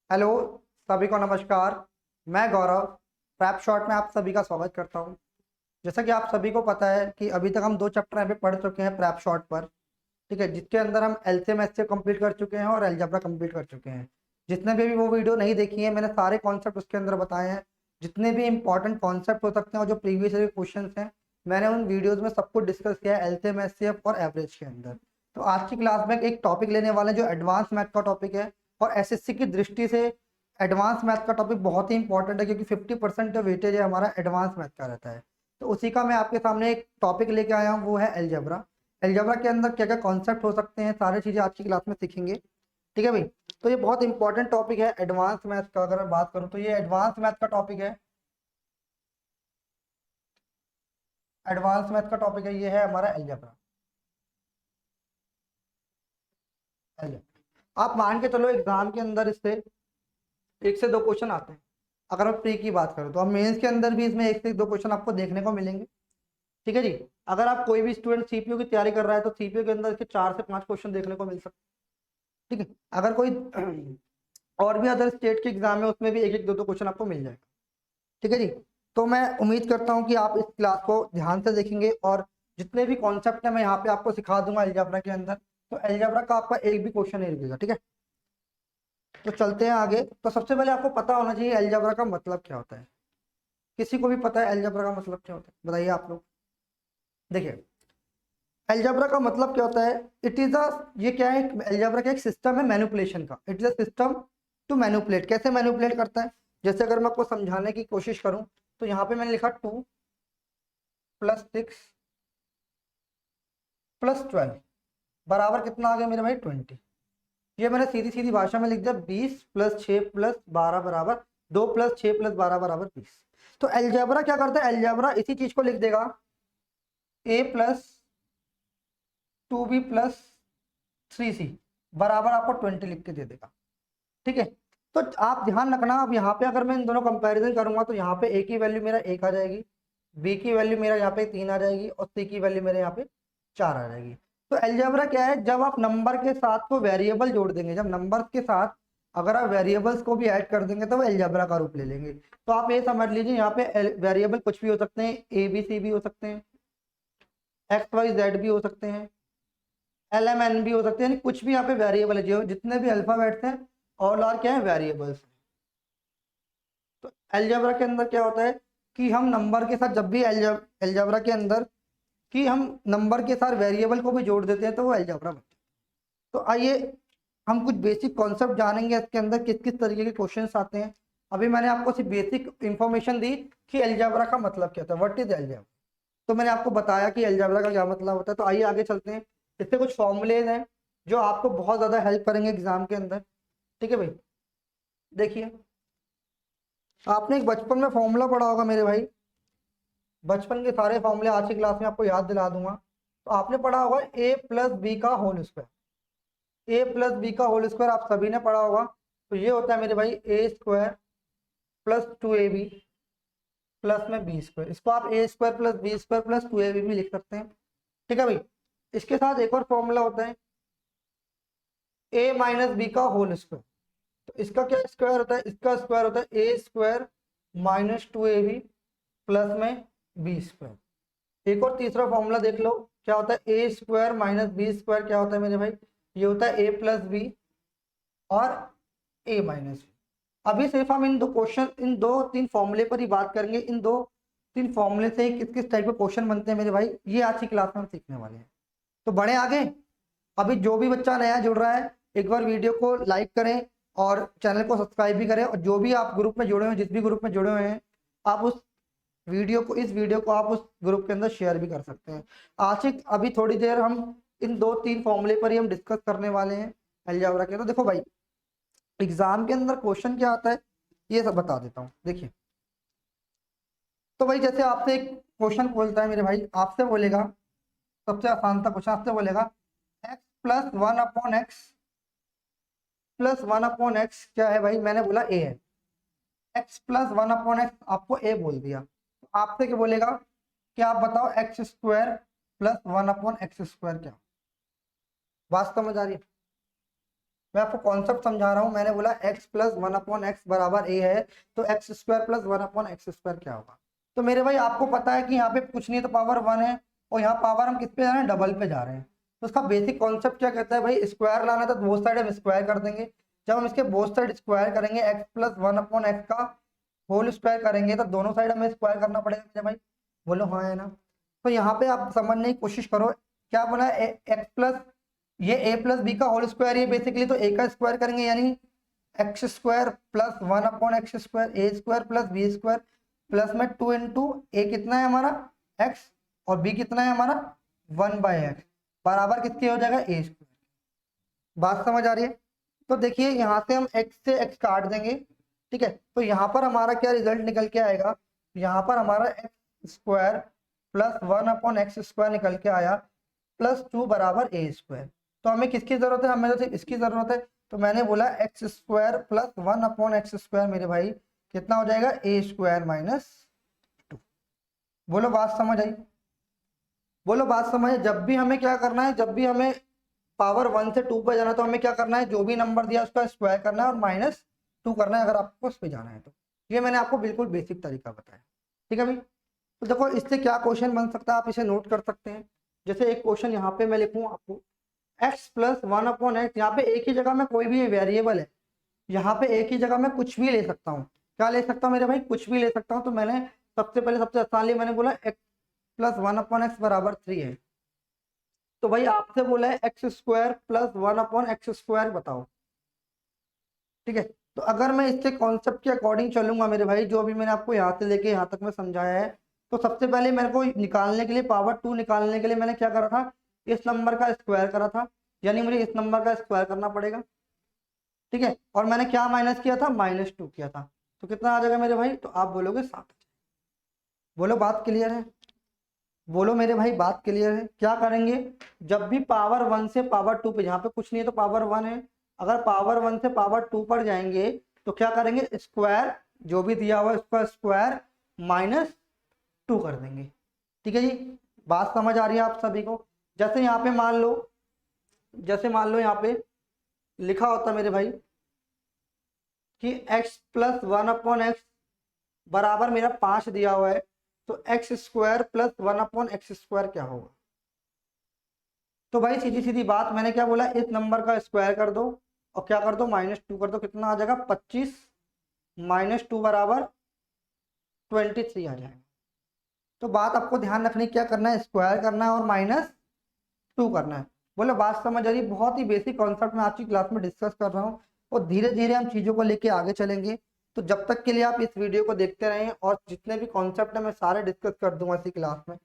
Hello, सभी को नमस्कार। मैं गौरव प्रैप शॉर्ट में आप सभी का स्वागत करता हूं। जैसा कि आप सभी को पता है कि अभी तक हम 2 चैप्टर यहाँ पे पढ़ चुके हैं प्रैप शॉर्ट पर। ठीक है, जिसके अंदर हम एलसीएम एचसीएफ कंप्लीट कर चुके हैं और अलजेब्रा कंप्लीट कर चुके हैं। जितने भी वो वीडियो नहीं देखी है, मैंने सारे कॉन्सेप्ट उसके अंदर बताए हैं। जितने भी इंपॉर्टेंट कॉन्सेप्ट हो सकते हैं और जो प्रीवियस ईयर के क्वेश्चन हैं, मैंने उन वीडियोज में सब कुछ डिस्कस किया है एलसीएम एचसीएफ और एवरेज के अंदर। तो आज की क्लास में एक टॉपिक लेने वाले हैं जो एडवांस मैथ का टॉपिक है, और एसएससी की दृष्टि से एडवांस मैथ का टॉपिक बहुत ही इंपॉर्टेंट है, क्योंकि 50% जो वेटेज है हमारा एडवांस मैथ का रहता है। तो उसी का मैं आपके सामने एक टॉपिक लेके आया हूँ, वो है अलजेब्रा। अलजेब्रा के अंदर क्या क्या कॉन्सेप्ट हो सकते हैं, सारी चीजें आज की क्लास में सीखेंगे। ठीक है भाई। तो ये बहुत इंपॉर्टेंट टॉपिक है एडवांस मैथ का। अगर मैं बात करूँ तो ये एडवांस मैथ का टॉपिक है। एडवांस मैथ का टॉपिक है, ये है हमारा अलजेब्रा। आप मान के चलो एग्जाम के अंदर इससे 1 से 2 क्वेश्चन आते हैं। अगर मैं प्री की बात करूँ तो अब मेंस के अंदर भी इसमें 1 से 2 क्वेश्चन आपको देखने को मिलेंगे। ठीक है जी। अगर आप कोई भी स्टूडेंट सीपीयू की तैयारी कर रहा है तो सीपीयू के अंदर इसके 4 से 5 क्वेश्चन देखने को मिल सकते हैं। ठीक है। अगर कोई और भी अदर स्टेट के एग्जाम है, उसमें भी 1 1 2 2 क्वेश्चन आपको मिल जाएगा। ठीक है जी। तो मैं उम्मीद करता हूँ कि आप इस क्लास को ध्यान से देखेंगे, और जितने भी कॉन्सेप्ट है मैं यहाँ पे आपको सिखा दूंगा अलजेब्रा के अंदर। तो अलजेब्रा का आपका एक भी क्वेश्चन नहीं रुकेगा। ठीक है। तो चलते हैं आगे। तो सबसे पहले आपको पता होना चाहिए अलजेब्रा का मतलब क्या होता है। किसी को भी पता है अलजेब्रा का मतलब क्या होता है? बताइए आप लोग। देखिए, अलजेब्रा का मतलब क्या होता है। इट इज अ, ये क्या है, अलजेब्रा का एक सिस्टम है मैनिपुलेशन का। It is a system to manipulate. कैसे मैनिपुलेट करता है? जैसे अगर मैं आपको समझाने की कोशिश करूं तो यहाँ पे मैंने लिखा 2 + 6 + 12 बराबर कितना आ गया मेरे भाई? 20। ये मैंने सीधी सीधी भाषा में लिख दिया। 20 + 6 + 12 बराबर 2 + 6 + 12 बराबर 20। तो अलजेब्रा क्या करता है? अलजेब्रा इसी चीज को लिख देगा, a + 2b + 3c बराबर आपको 20 लिख के दे देगा। ठीक है। तो आप ध्यान रखना, अब यहाँ पे अगर मैं इन दोनों कंपैरिजन करूंगा तो यहाँ पे a की वैल्यू मेरा 1 आ जाएगी, b की वैल्यू मेरा यहाँ पे 3 आ जाएगी, और c की वैल्यू मेरे यहाँ पे 4 आ जाएगी। तो अलजेब्रा क्या है? जब आप नंबर के साथ को वेरिएबल जोड़ देंगे, जब नंबर के साथ अगर आप वेरिएबल्स को भी ऐड कर देंगे तो वो अलजेब्रा का रूप ले लेंगे। तो आप ये समझ लीजिए, यहाँ पे वेरिएबल कुछ भी हो सकते हैं, ए बी सी भी हो सकते हैं, एक्स वाई जेड भी हो सकते हैं, एल एम एन भी हो सकते हैं, यानी कुछ भी यहाँ पे वेरिएबल है। जो जितने भी अल्फाबेट्स हैं ऑल आर क्या है? वेरिएबल्स। तो अलजेब्रा के अंदर क्या होता है कि हम नंबर के साथ जब भी अलजेब्रा के अंदर कि हम नंबर के साथ वेरिएबल को भी जोड़ देते हैं तो वो अलजेब्रा बनता है। तो आइए हम कुछ बेसिक कॉन्सेप्ट जानेंगे इसके अंदर किस किस तरीके के क्वेश्चंस आते हैं। अभी मैंने आपको सिर्फ बेसिक इंफॉर्मेशन दी कि अलजेब्रा का मतलब क्या होता है, व्हाट इज अलजेब्रा। तो मैंने आपको बताया कि अलजेब्रा का क्या मतलब होता है। तो आइए आगे चलते हैं। इससे कुछ फॉर्मूलेज हैं जो आपको बहुत ज्यादा हेल्प करेंगे एग्जाम के अंदर। ठीक है भाई। देखिए, आपने एक बचपन में फॉर्मूला पढ़ा होगा मेरे भाई। बचपन के सारे फॉर्मूले आज की क्लास में आपको याद दिला दूंगा। तो आपने पढ़ा होगा a + b का होल स्क्वायर। आप सभी ने पढ़ा होगा। तो ये होता है मेरे भाई a² + 2ab प्लस में b²। इसको आप a² + b² + 2ab भी लिख सकते हैं। ठीक है भाई। इसके साथ एक और फॉर्मूला होता है a - b का होल स्क्वायर। तो इसका क्या स्क्वायर होता है? इसका स्क्वायर होता है a² - 2ab प्लस में b²। एक और तीसरा फॉर्मूला देख लो, क्या होता है? a² - b² क्या होता है मेरे भाई? ये होता है a + b और a - b। अभी सिर्फ हम इन दो क्वेश्चन, इन 2 3 फॉर्मूले पर ही बात करेंगे। इन 2 3 फॉर्मूले से किस किस टाइप के क्वेश्चन बनते हैं मेरे भाई, ये आज की क्लास में हम सीखने वाले हैं। तो बढ़े आगे। अभी जो भी बच्चा नया जुड़ रहा है, एक बार वीडियो को लाइक करें और चैनल को सब्सक्राइब भी करें, और जो भी आप ग्रुप में जुड़े हुए हैं, जिस भी ग्रुप में जुड़े हुए हैं, आप उस इस वीडियो को आप उस ग्रुप के अंदर शेयर भी कर सकते हैं। आशिक, अभी थोड़ी देर हम इन 2 3 फॉर्मूले पर ही हम डिस्कस करने वाले हैं अलजेब्रा के। तो देखो भाई, एग्जाम के अंदर क्वेश्चन क्या आता है ये सब बता देता हूँ। देखिए, तो भाई जैसे आपसे एक क्वेश्चन बोलता है मेरे भाई, आपसे बोलेगा, सबसे आसान था क्वेश्चन, आपसे बोलेगा x + 1/x क्या है भाई? मैंने बोला a है। x + 1/x आपको a बोल दिया, तो आपसे क्या बोलेगा कि आप बताओ x² + 1/x² क्या? बात समझ आ रही है? मैं आपको कॉन्सेप्ट समझा रहा हूँ। मैंने बोला x plus one upon x बराबर a है, तो x square plus one upon x square क्या होगा। तो मेरे भाई आपको पता है कि यहाँ पे कुछ नहीं तो पावर 1 है, और यहाँ पावर हम किस पे जा रहे हैं, डबल पे जा रहे हैं। तो उसका बेसिक कॉन्सेप्ट क्या कहता है भाई, स्क्वायर लाना तो बोथ साइड हम स्क्वायर कर देंगे। जब हम इसके बोथ साइड स्क्वायर करेंगे, x plus one upon x का होल स्क्वायर करेंगे, तो दोनों साइड हमें स्क्वायर करना पड़ेगा मेरे भाई। बोलो हाँ है ना। तो यहाँ पे आप समझने की कोशिश करो, क्या बोला, एक्स प्लस ये ए प्लस बी का होल स्क्वायर, ये बेसिकली तो ए का स्क्वायर करेंगे, यानी x square plus one upon x square, a square plus b square plus में 2 इंटू ए कितना है हमारा एक्स, और बी कितना है हमारा 1/x बराबर किसके हो जाएगा, ए स्क्वायर। बात समझ आ रही है। तो देखिए यहाँ से हम x से x काट देंगे, ठीक है। तो यहाँ पर हमारा क्या रिजल्ट निकल के आएगा, यहाँ पर हमारा x square plus one upon x square निकल के आया, प्लस 2 बराबर ए स्क्वायर। तो हमें किसकी जरूरत है, हमें तो सिर्फ इसकी जरूरत है। तो मैंने बोला x square plus one upon x square मेरे भाई कितना हो जाएगा, ए स्क्वायर माइनस 2। बोलो बात समझ आई, बोलो बात समझ। जब भी हमें क्या करना है, जब भी हमें पावर 1 से 2 पे जाना है, तो हमें क्या करना है, जो भी नंबर दिया उसका स्क्वायर करना है और माइनस 2 करना है, अगर आपको उस पे जाना है तो। ये मैंने आपको बिल्कुल बेसिक तरीका बताया, ठीक है भाई। तो देखो इससे क्या क्वेश्चन बन सकता है, आप इसे नोट कर सकते हैं। जैसे एक क्वेश्चन यहाँ पे मैं लिखूँ आपको, x plus one upon x, यहाँ पे एक ही जगह में कोई भी वेरिएबल है, यहाँ पे एक ही जगह में कुछ भी ले सकता हूँ। क्या ले सकता हूँ मेरे भाई, कुछ भी ले सकता हूँ। तो मैंने सबसे पहले सबसे आसान लिया, मैंने बोला x plus one upon x बराबर 3 है। तो भाई आपसे बोला है x square plus one upon x square बताओ, ठीक है। तो अगर मैं इसके कॉन्सेप्ट के अकॉर्डिंग चलूंगा मेरे भाई, जो भी मैंने आपको यहाँ से लेके यहाँ तक मैं समझाया है, तो सबसे पहले मेरे को निकालने के लिए, पावर 2 निकालने के लिए मैंने क्या करा था, इस नंबर का स्क्वायर करा था, यानी मुझे इस नंबर का स्क्वायर करना पड़ेगा, ठीक है। और मैंने क्या माइनस किया था, -2 किया था। तो कितना आ जाएगा मेरे भाई, तो आप बोलोगे 7। बोलो बात क्लियर है, बोलो मेरे भाई बात क्लियर है। क्या करेंगे, जब भी पावर 1 से पावर 2 पे, यहाँ पे कुछ नहीं है तो पावर 1 है, अगर पावर 1 से पावर 2 पर जाएंगे तो क्या करेंगे, स्क्वायर जो भी दिया हुआ है उसका स्क्वायर -2 कर देंगे, ठीक है जी। बात समझ आ रही है आप सभी को। जैसे यहाँ पे मान लो, जैसे मान लो यहाँ पे लिखा होता मेरे भाई कि x plus one upon x बराबर मेरा 5 दिया हुआ है, तो x square plus one upon x square क्या होगा। तो भाई सीधी सीधी बात, मैंने क्या बोला, इस नंबर का स्क्वायर कर दो और क्या कर दो, -2 कर दो। कितना आ जाएगा, 25 -2 बराबर 23 आ जाएगा। तो बात आपको ध्यान रखनी, क्या करना है, स्क्वायर करना है और -2 करना है। बोलो बात समझ आ रही है। बहुत ही बेसिक कॉन्सेप्ट में आज की क्लास में डिस्कस कर रहा हूँ, और धीरे धीरे हम चीज़ों को लेके आगे चलेंगे। तो जब तक के लिए आप इस वीडियो को देखते रहें, और जितने भी कॉन्सेप्ट है मैं सारे डिस्कस कर दूंगा इसी क्लास में।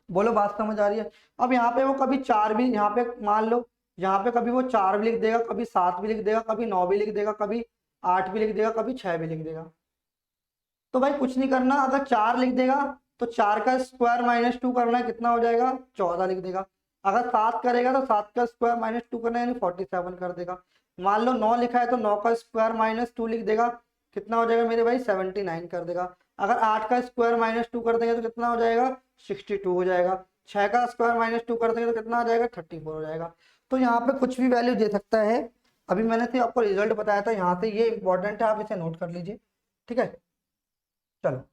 बोलो बात समझ आ रही है। अब यहाँ पे वो कभी 4 भी, यहाँ पे मान लो यहाँ पे कभी वो 4 भी लिख देगा, कभी 7 भी लिख देगा, कभी 9 भी लिख देगा, कभी 8 भी लिख देगा, कभी 6 भी लिख देगा। तो भाई कुछ नहीं करना, अगर 4 लिख देगा तो 4 का स्क्वायर -2 करना है, कितना हो जाएगा, 14 लिख देगा। अगर 7 करेगा तो 7 का स्क्वायर -2 करना है, यानी 47 कर देगा। मान लो 9 लिखा है तो 9 का स्क्वायर -2 लिख देगा, कितना हो जाएगा मेरे भाई, 79 कर देगा। अगर 8 का स्क्वायर -2 कर देंगे तो कितना हो जाएगा, 62 हो जाएगा। 6 का स्क्वायर -2 कर देंगे तो कितना आ जाएगा, 34 हो जाएगा। तो यहाँ पे कुछ भी वैल्यू दे सकता है। अभी मैंने तो आपको रिजल्ट बताया था, यहाँ से ये इंपॉर्टेंट है, आप इसे नोट कर लीजिए, ठीक है। चलो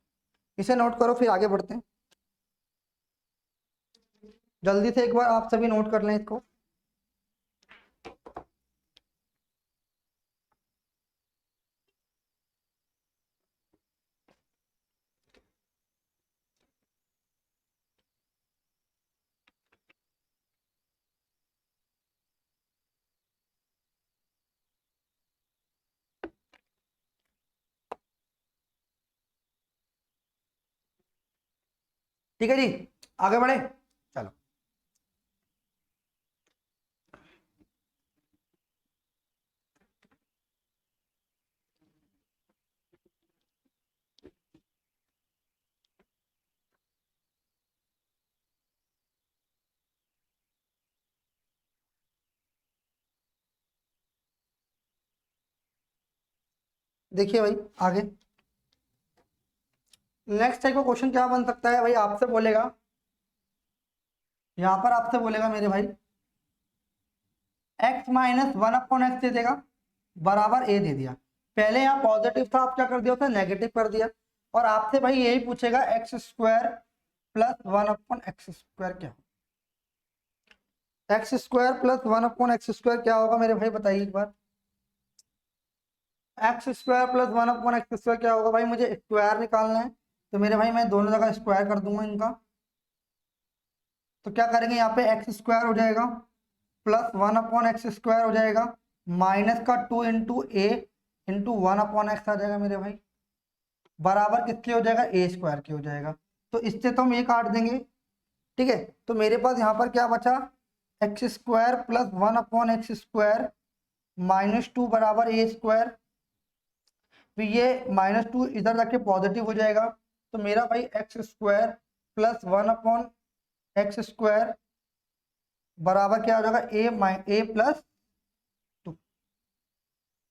इसे नोट करो, फिर आगे बढ़ते हैं। जल्दी से एक बार आप सभी नोट कर लें इसको। ठीक है जी, आगे बढ़े, चलो। देखिए भाई आगे नेक्स्ट टाइप का क्वेश्चन क्या बन सकता है भाई, आपसे बोलेगा, यहाँ पर आपसे बोलेगा मेरे भाई x माइनस 1/x दे देगा बराबर a दे दिया। पहले यहाँ पॉजिटिव था, आप क्या कर दिया, उसने नेगेटिव कर दिया। और आपसे भाई यही पूछेगा एक्स स्क्वायर प्लस 1/x² क्या, एक्स स्क्वायर प्लस 1/x² क्या होगा मेरे भाई, बताइए एक बार। एक्स स्क्वायर प्लस 1/x² क्या होगा भाई, मुझे स्क्वायर निकालना है। तो मेरे भाई मैं दोनों जगह स्क्वायर कर दूंगा इनका। तो क्या करेंगे, यहाँ पे एक्स स्क्वायर हो जाएगा प्लस 1/x² हो जाएगा, माइनस का 2 इंटू ए इंटू 1/x आ जाएगा मेरे भाई, बराबर किसके हो जाएगा, ए स्क्वायर के हो जाएगा। तो इससे तो हम ये काट देंगे, ठीक है। तो मेरे पास यहाँ पर क्या बचा, एक्स स्क्वायर प्लस 1/x² -2 बराबर ए स्क्वायर। तो ये -2 इधर जाके पॉजिटिव हो जाएगा। तो मेरा भाई एक्स स्क्वायर प्लस 1/x² बराबर क्या हो जाएगा, ए प्लस 2।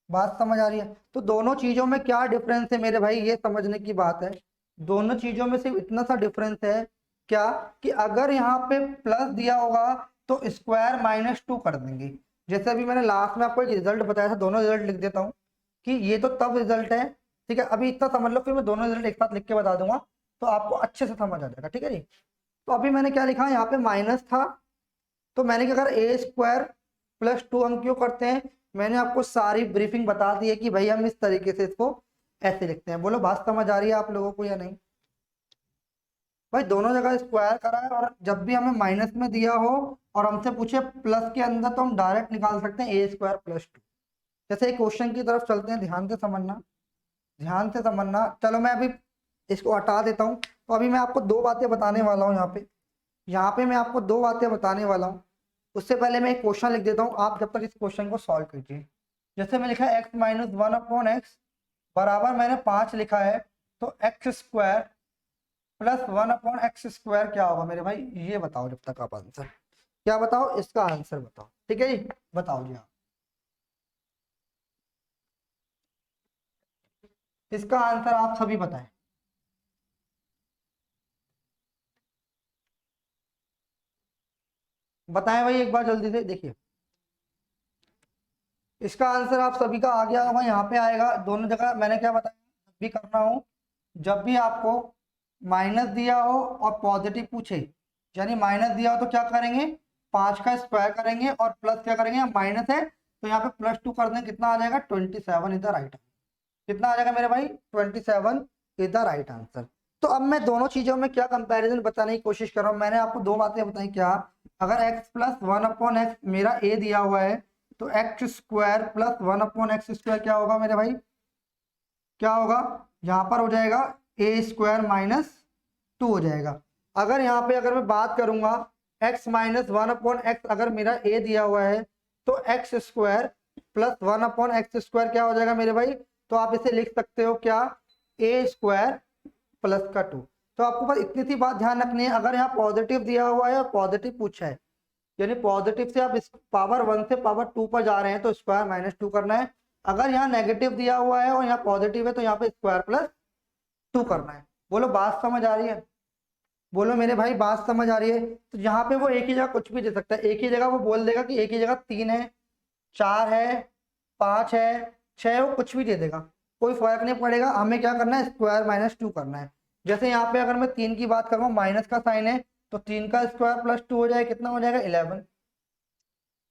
बात समझ आ रही है। तो दोनों चीजों में क्या डिफरेंस है मेरे भाई, ये समझने की बात है। दोनों चीजों में सिर्फ इतना सा डिफरेंस है क्या, कि अगर यहाँ पे प्लस दिया होगा तो स्क्वायर -2 कर देंगे। जैसे अभी मैंने लास्ट में आपको एक रिजल्ट बताया था, दोनों रिजल्ट लिख देता हूँ कि ये तो तब रिजल्ट है, ठीक है। अभी इतना समझ लो, फिर मैं दोनों रिजल्ट एक साथ लिख के बता दूंगा तो आपको अच्छे से समझ आ जाएगा, ठीक है जी। तो अभी मैंने क्या लिखा, यहाँ पे माइनस था तो मैंने क्या करा, ए स्क्वायर प्लस 2 हम क्यों करते हैं, मैंने आपको सारी ब्रीफिंग बता दी है कि भाई हम इस तरीके से इसको ऐसे लिखते हैं। बोलो बात समझ आ रही है आप लोगों को या नहीं। भाई दोनों जगह स्क्वायर करा है, और जब भी हमें माइनस में दिया हो और हमसे पूछे प्लस के अंदर तो हम डायरेक्ट निकाल सकते हैं ए स्क्वायर प्लस 2। जैसे क्वेश्चन की तरफ चलते हैं, ध्यान से समझना, ध्यान से समझना। चलो मैं अभी इसको हटा देता हूँ। तो अभी मैं आपको दो बातें बताने वाला हूँ, यहाँ पे मैं आपको दो बातें बताने वाला हूँ। उससे पहले मैं एक क्वेश्चन लिख देता हूँ, आप जब तक इस क्वेश्चन को सॉल्व कीजिए। जैसे मैं लिखा है x माइनस 1/x बराबर मैंने 5 लिखा है, तो एक्स स्क्वायर प्लस 1/x² क्या होगा मेरे भाई, ये बताओ। जब तक आप आंसर क्या बताओ, इसका आंसर बताओ, ठीक है जी। बताओ जी, हाँ इसका आंसर आप सभी बताएं। बताएं भाई एक बार जल्दी से, देखिए इसका आंसर आप सभी का आ गया होगा, यहाँ पे आएगा। दोनों जगह मैंने क्या बताया, जब भी करना हो, जब भी आपको माइनस दिया हो और पॉजिटिव पूछे, यानी माइनस दिया हो तो क्या करेंगे, 5 का स्क्वायर करेंगे, और प्लस क्या करेंगे, माइनस है तो यहाँ पे +2 कर देंगे, कितना आ जाएगा 27 इज द राइट। कितना आ जाएगा मेरे भाई, 27 इज द राइट आंसर। तो अब मैं दोनों चीजों में क्या कंपैरिजन बताने की कोशिश कर रहा हूँ। मैंने आपको दो बातें बताई, क्या, अगर x प्लस 1/x मेरा a दिया हुआ है, तो एक्स स्क्वायर प्लस 1/x² क्या होगा मेरे भाई, क्या होगा, यहाँ पर हो जाएगा ए स्क्वायर -2 हो जाएगा। अगर यहाँ पे अगर मैं बात करूंगा x माइनस 1/x, अगर मेरा a दिया हुआ है तो एक्स स्क्वायर प्लस 1/x² क्या हो जाएगा मेरे भाई, तो आप इसे लिख सकते हो क्या, ए स्क्वायर प्लस का 2। तो आपको बस इतनी सी बात ध्यान रखनी है, अगर यहाँ पॉजिटिव दिया हुआ है और पॉजिटिव पूछा है, यानी पॉजिटिव से आप इस पावर 1 से पावर 2 पर जा रहे हैं तो स्क्वायर -2 करना है। अगर यहाँ नेगेटिव दिया हुआ है और यहाँ पॉजिटिव है तो यहाँ पे स्क्वायर प्लस 2 करना है। बोलो बात समझ आ रही है, बोलो मेरे भाई बात समझ आ रही है। तो यहाँ पे वो एक ही जगह कुछ भी दे सकता है, एक ही जगह वो बोल देगा कि एक ही जगह 3 है, 4 है, 5 है, 6 है, वो कुछ भी दे देगा, कोई फर्क नहीं पड़ेगा। हमें क्या करना है, स्क्वायर -2 करना है। जैसे यहाँ पे अगर मैं 3 की बात करूँ, माइनस का साइन है, तो 3 का स्क्वायर प्लस 2 हो जाएगा, कितना हो जाएगा 11।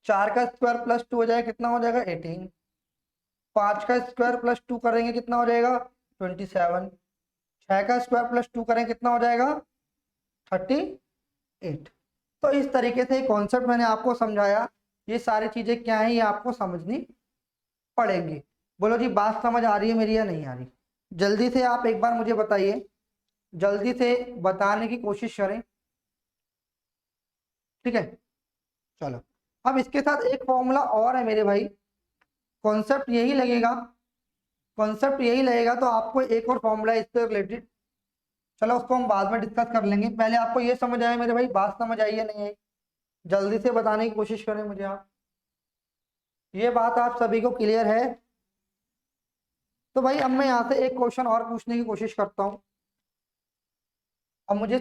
4 का स्क्वायर प्लस 2 हो जाएगा, कितना हो जाएगा 18। 5 का स्क्वायर प्लस 2 करेंगे कितना हो जाएगा 27। 6 का स्क्वायर प्लस 2 करेंगे कितना हो जाएगा 38। तो इस तरीके से कॉन्सेप्ट मैंने आपको समझाया। ये सारी चीजें क्या है, ये आपको समझनी पड़ेंगी। बोलो जी बात समझ आ रही है मेरी या नहीं आ रही, जल्दी से आप एक बार मुझे बताइए, जल्दी से बताने की कोशिश करें, ठीक है। चलो अब इसके साथ एक फॉर्मूला और है मेरे भाई, कॉन्सेप्ट यही लगेगा, कॉन्सेप्ट यही लगेगा, तो आपको एक और फॉर्मूला इससे रिलेटेड, चलो उसको हम बाद में डिस्कस कर लेंगे। पहले आपको ये समझ आया मेरे भाई, बात समझ आई है नहीं आई, जल्दी से बताने की कोशिश करें मुझे आप, ये बात आप सभी को क्लियर है। तो भाई अब मैं यहाँ से एक क्वेश्चन और पूछने की कोशिश करता हूँ। अब मुझे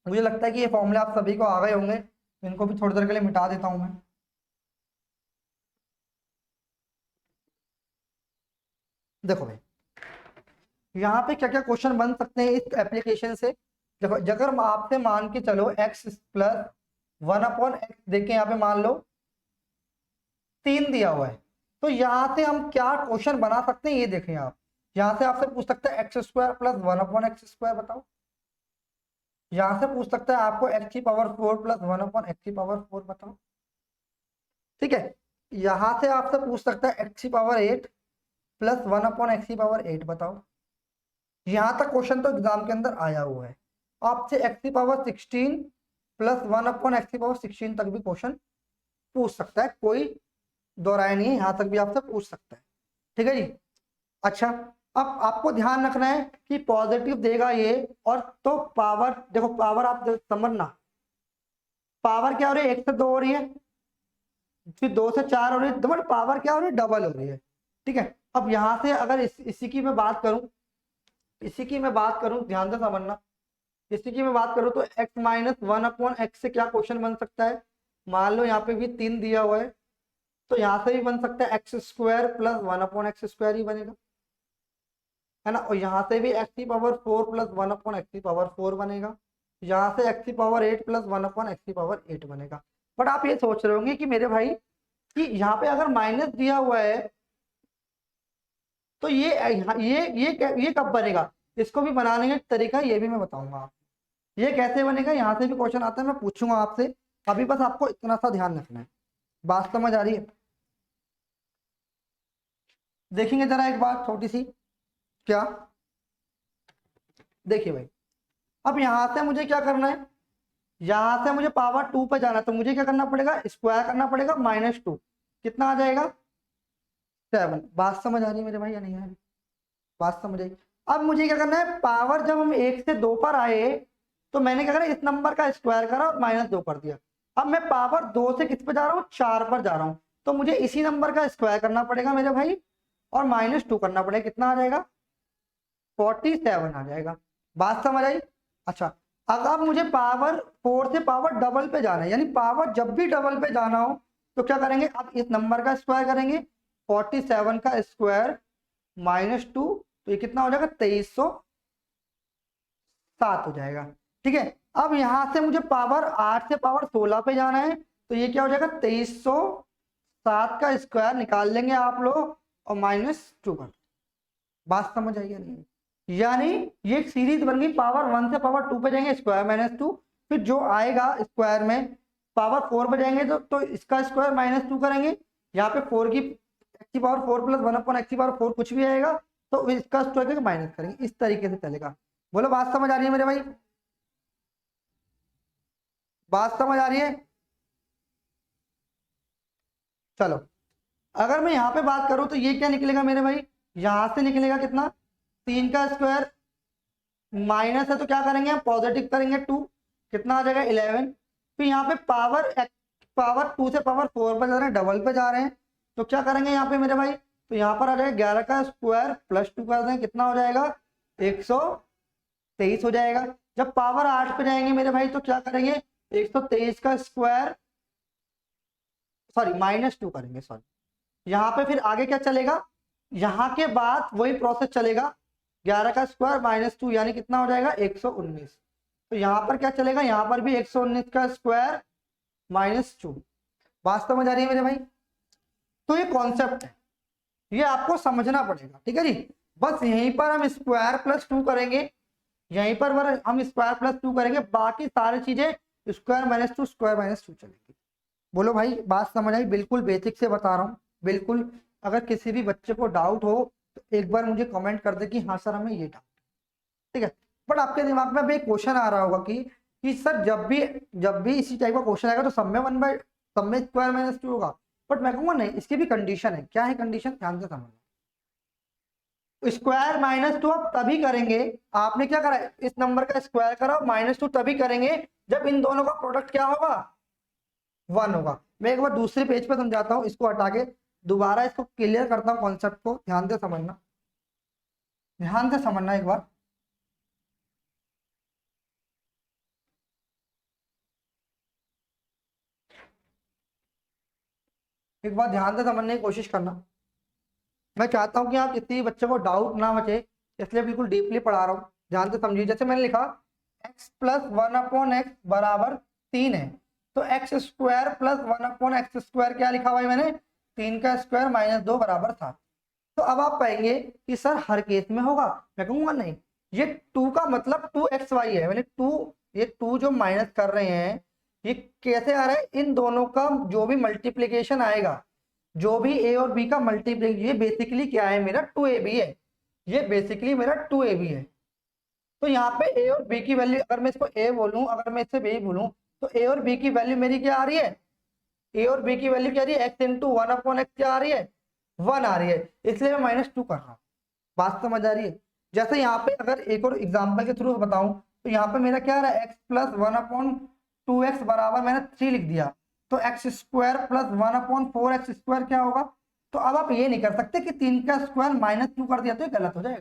मुझे लगता है कि ये फॉर्मूले आप सभी को आ गए होंगे, तो इनको भी थोड़ी देर के लिए मिटा देता हूँ मैं। देखो भाई यहाँ पे क्या क्या क्वेश्चन बन सकते हैं इस एप्लीकेशन से। देखो अगर हम आपसे मान के चलो x प्लस 1/x देखें, यहाँ पे मान लो 3 दिया हुआ है, तो यहाँ से हम क्या क्वेश्चन बना सकते हैं ये देखें आप। यहाँ से आपसे पूछ सकते हैं एक्स स्क्वायर प्लस 1/x² बताओ। यहाँ से पूछ सकता है आपको x⁴ प्लस 1/x⁴ बताओ। ठीक है, यहाँ से आपसे पूछ सकता है x⁸ प्लस 1/x⁸ बताओ। यहां तक क्वेश्चन तो एग्जाम के अंदर आया हुआ है। आपसे x⁻16 प्लस 1/x⁻16 तक भी क्वेश्चन पूछ सकता है, कोई दो राय नहीं है, यहां तक भी आपसे पूछ सकता है। ठीक है जी। अच्छा, अब आपको ध्यान रखना है कि पॉजिटिव देगा ये, और तो पावर देखो, पावर आप समझना, पावर क्या हो रही है, 1 से 2 हो रही है, फिर 2 से 4 हो रही है, तो पावर क्या हो रही है, डबल हो रही है। ठीक है, अब यहां से अगर इसी की मैं बात करूं, इसी की मैं बात करूं, ध्यान से समझना, इसी की मैं बात करूं तो x-1/x से क्या क्वेश्चन बन सकता है। मान लो यहाँ पे भी 3 दिया हुआ है, तो यहां से भी बन सकता है x² प्लस 1/x² ही बनेगा, है ना। और यहाँ से भी x⁴ प्लस 1/x⁴ बनेगा, यहाँ से x⁸ प्लस 1/x⁸ बनेगा। बट आप ये सोच रहे होंगे कि मेरे भाई कि यहाँ पे अगर माइनस दिया हुआ है तो ये कब बनेगा। इसको भी बनाने का तरीका ये भी मैं बताऊंगा। ये कैसे बनेगा, यहाँ से भी क्वेश्चन आता है, मैं पूछूंगा आपसे। अभी बस आपको इतना सा ध्यान रखना है। बात समझ आ रही है। देखेंगे जरा एक बात छोटी सी, क्या देखिए भाई, अब यहां से मुझे क्या करना है, यहां से मुझे पावर 2 पे जाना है, तो मुझे क्या करना पड़ेगा, स्क्वायर करना पड़ेगा, -2 कितना आ जाएगा 7। बात समझ आ रही है मेरे भाई या नहीं आ रही, बात समझ आई। अब मुझे क्या करना है, पावर जब हम 1 से 2 पर आए तो मैंने क्या करा, इस नंबर का स्क्वायर करा और -2 कर दिया। अब मैं पावर 2 से किस पे जा रहा हूँ, 4 पर जा रहा हूँ, तो मुझे इसी नंबर का स्क्वायर करना पड़ेगा मेरे भाई, और -2 करना पड़ेगा, कितना आ जाएगा 47 आ जाएगा। बात समझ आई। अच्छा, अगर मुझे पावर 4 से पावर डबल पे जाना है, यानी पावर जब भी डबल पे जाना हो तो क्या करेंगे, अब इस नंबर का स्क्वायर करेंगे, 47 का स्क्वायर -2, तो ये कितना हो जाएगा 2307 हो जाएगा। ठीक है, अब यहां से मुझे पावर 8 से पावर 16 पे जाना है, तो ये क्या हो जाएगा 2307 का स्क्वायर निकाल लेंगे आप लोग, और -2 कर। बात समझ आई या नहीं। यानी ये एक सीरीज बन गई, पावर 1 से पावर 2 पे जाएंगे स्क्वायर -2, फिर जो आएगा स्क्वायर में पावर 4 पे जाएंगे तो इसका स्क्वायर -2 करेंगे, यहाँ पे 4 की x⁴ प्लस 1/x⁴ कुछ भी आएगा तो इसका स्क्वायर माइनस करेंगे, इस तरीके से चलेगा। बोलो बात समझ आ रही है मेरे भाई, बात समझ आ रही है। चलो, अगर मैं यहाँ पे बात करूं तो ये क्या निकलेगा मेरे भाई, यहां से निकलेगा कितना, 3 का स्क्वायर, माइनस है तो क्या करेंगे हम, पॉजिटिव करेंगे 2, कितना आ जाएगा 11। फिर यहाँ पे पावर 2 से पावर 4 पर जा रहे हैं, डबल पे जा रहे हैं, तो क्या करेंगे यहाँ पे मेरे भाई, तो यहाँ पर आ जाएगा 11 का स्क्वायर प्लस 2 कर दें, कितना हो जाएगा 123 हो जाएगा। जब पावर 8 पे जाएंगे मेरे भाई तो क्या करेंगे, 123 का स्क्वायर, सॉरी -2 करेंगे, सॉरी। यहाँ पे फिर आगे क्या चलेगा, यहाँ के बाद वही प्रोसेस चलेगा, 11 का स्क्वायर -2 यानी कितना हो जाएगा 119। तो यहाँ पर क्या चलेगा, यहाँ पर भी 119 का स्क्वायर -2। बात समझ आ रही है मेरे भाई। तो ये कॉन्सेप्ट है, ये आपको समझना पड़ेगा। ठीक है जी, बस यहीं पर हम स्क्वायर प्लस 2 करेंगे, यहीं पर हम स्क्वायर प्लस 2 करेंगे, बाकी सारी चीजें स्क्वायर -2 स्क्वायर -2 चलेगी। बोलो भाई बात समझ आई, बिल्कुल बेसिक से बता रहा हूँ, बिल्कुल। अगर किसी भी बच्चे को डाउट हो तो एक बार मुझे कमेंट कर दे कि हाँ सर हमें ये डाउट। ठीक है, बट आपके दिमाग में अभी एक क्वेश्चन आ रहा होगा कि सर जब भी इसी टाइप का क्वेश्चन आएगा तो सब में स्क्वायर -2 होगा। बट मैं कहूंगा नहीं, इसकी भी कंडीशन है। क्या है कंडीशन, ध्यान से समझना। स्क्वायर -2 आप तभी करेंगे, आपने क्या करा, इस नंबर का स्क्वायर करा, -2 तभी करेंगे जब इन दोनों का प्रोडक्ट क्या होगा, 1 होगा। मैं एक बार दूसरे पेज पे समझाता हूँ, इसको हटा के दोबारा इसको क्लियर करता हूँ, कॉन्सेप्ट को ध्यान से समझना, ध्यान से समझना एक बार। एक बार ध्यान से समझने की कोशिश करना। मैं चाहता हूं कि आप किसी बच्चे को डाउट ना बचे, इसलिए बिल्कुल डीपली पढ़ा रहा हूँ, ध्यान से समझिए। जैसे मैंने लिखा x प्लस 1/x बराबर 3 है, तो x square plus 1/x square क्या लिखा भाई मैंने, 3 का स्क्वायर माइनस 2 बराबर 7। तो अब आप कहेंगे कि सर हर केस में होगा, मैं कहूंगा नहीं, ये 2 का मतलब 2xy है, मैंने 2, ये 2 जो माइनस कर रहे हैं ये कैसे आ रहा है, इन दोनों का जो भी मल्टीप्लीकेशन आएगा, जो भी a और b का मल्टीप्लीकेशन, ये बेसिकली क्या है, मेरा 2ab है, ये बेसिकली मेरा 2ab है। तो यहाँ पे a और b की वैल्यू, अगर मैं इसको a बोलूं, अगर मैं इससे b बोलूं, तो a और b की वैल्यू मेरी क्या आ रही है, a और b की वैल्यू क्या आ रही है, x इंटू 1/x क्या आ रही है, 1 आ रही है, इसलिए मैं -2 कर रहा हूँ। बात समझ आ रही है। जैसे यहाँ पे अगर एक और एग्जांपल के थ्रू बताऊं, तो यहाँ पे मेरा क्या आ रहा है, x प्लस 1/2x बराबर मैंने 3 लिख दिया, तो x square plus 1/4x square क्या होगा। तो अब आप ये नहीं कर सकते कि 3 का स्क्वायर -2 कर दिया, तो ये गलत हो जाएगा,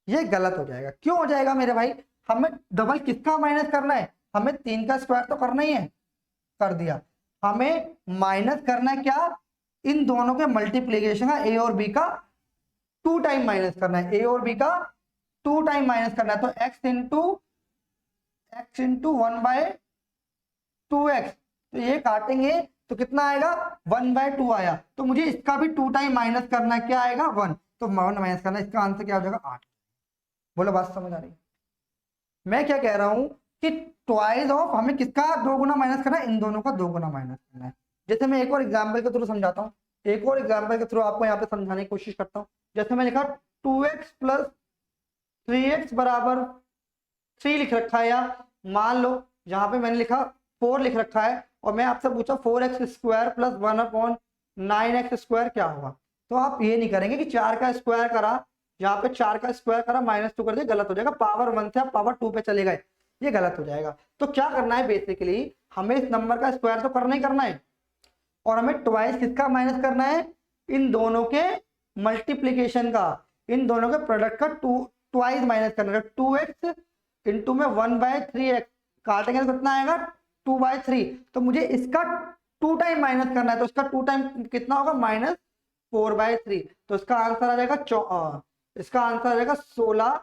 ये गलत हो जाएगा। क्यों हो जाएगा मेरे भाई, हमें डबल किसका माइनस करना है, हमें 3 का स्क्वायर तो करना ही है, कर दिया, हमें माइनस करना है क्या, इन दोनों के मल्टीप्लीकेशन का, ए और बी का 2 टाइम माइनस करना है, ए और बी का 2 टाइम माइनस करना है। तो x इंटू 1/2x, तो ये काटेंगे तो कितना आएगा, 1/2 आया, तो मुझे इसका भी 2 टाइम माइनस करना है, क्या आएगा 1, तो 1 माइनस करना है, इसका आंसर क्या हो जाएगा 8। बोलो बात समझ आ रही है। मैं क्या कह रहा हूं कि ट्वाइस ऑफ, हमें किसका 2 गुना माइनस करना है, इन दोनों का 2 गुना माइनस करना है। जैसे मैं एक और एग्जाम्पल के थ्रू समझाता हूँ, एक और एग्जाम्पल के थ्रू आपको यहाँ पे समझाने की कोशिश करता हूँ। जैसे मैं लिखा 2x प्लस 3x बराबर 3 लिख रखा है, या मान लो यहाँ पे मैंने लिखा 4 लिख रखा है, और मैं आपसे पूछा 4x square plus 1/9x square क्या होगा। तो आप ये नहीं करेंगे कि 4 का स्क्वायर करा, यहाँ पे 4 का स्क्वायर करा -2 कर दिया, गलत हो जाएगा, पावर 1 से आप पावर 2 पे चले गए, ये गलत हो जाएगा। तो क्या करना है, बेसिकली हमें इस नंबर का स्क्वायर तो करना ही करना है, और हमें ट्वाइस किसका माइनस करना है, इन दोनों के मल्टीप्लीकेशन का, इन दोनों के प्रोडक्ट का ट्वाइस माइनस करना है। 2x इंटू में 1/3x, काटेंगे तो कितना आएगा 2/3, तो मुझे इसका 2 टाइम माइनस करना है, तो इसका 2 टाइम कितना होगा, -4/3, तो इसका आंसर आ जाएगा इसका आंसर आ जाएगा 16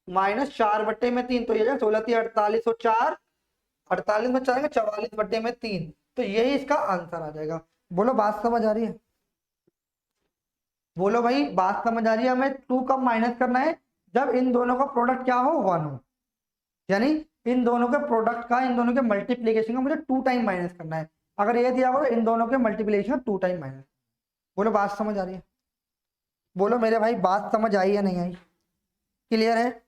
-4/3, तो ये 16 × 48 और 4 48 में चलेंगे 44/3, तो यही इसका आंसर आ जाएगा। बोलो बात समझ आ रही है, बोलो भाई बात समझ आ रही है। हमें 2 कब माइनस करना है, जब इन दोनों का प्रोडक्ट क्या हो, 1 हो, यानी इन दोनों के प्रोडक्ट का, इन दोनों के मल्टीप्लीकेशन का मुझे 2 टाइम माइनस करना है। अगर ये दिया हो तो इन दोनों के मल्टीप्लीकेशन 2 टाइम माइनस। बोलो बात समझ आ रही है, बोलो मेरे भाई बात समझ आई या नहीं आई, क्लियर है।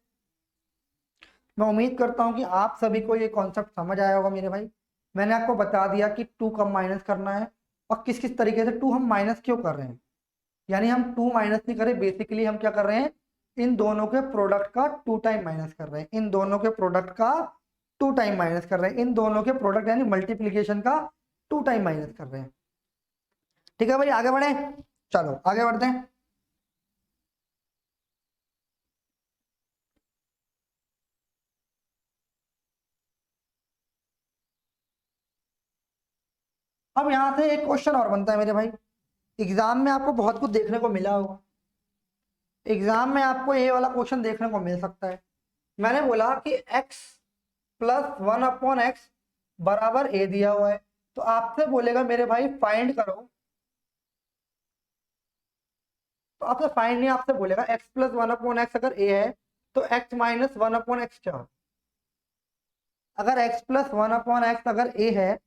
मैं उम्मीद करता हूं कि आप सभी को ये कॉन्सेप्ट समझ आया होगा मेरे भाई। मैंने आपको बता दिया कि 2 कब माइनस करना है, और किस किस तरीके से 2 हम माइनस क्यों कर रहे हैं, यानी हम 2 माइनस नहीं कर रहे, बेसिकली हम क्या कर रहे हैं, इन दोनों के प्रोडक्ट का 2 टाइम माइनस कर रहे हैं, इन दोनों के प्रोडक्ट का 2 टाइम माइनस कर रहे हैं, इन दोनों के प्रोडक्ट यानी मल्टीप्लीकेशन का 2 टाइम माइनस कर रहे हैं। ठीक है भाई, आगे बढ़े, चलो आगे बढ़ते हैं। अब यहां से एक क्वेश्चन और बनता है मेरे भाई, एग्जाम में आपको बहुत कुछ देखने को मिला होगा, एग्जाम में आपको ये वाला क्वेश्चन देखने को मिल सकता है। मैंने बोला कि x प्लस 1/x बराबर a दिया हुआ है, तो आपसे बोलेगा मेरे भाई फाइंड करो, तो आपसे फाइंड नहीं, आपसे बोलेगा x प्लस 1/x अगर a है, तो x माइनस 1/x क्या हो। अगर x प्लस 1/x अगर a है,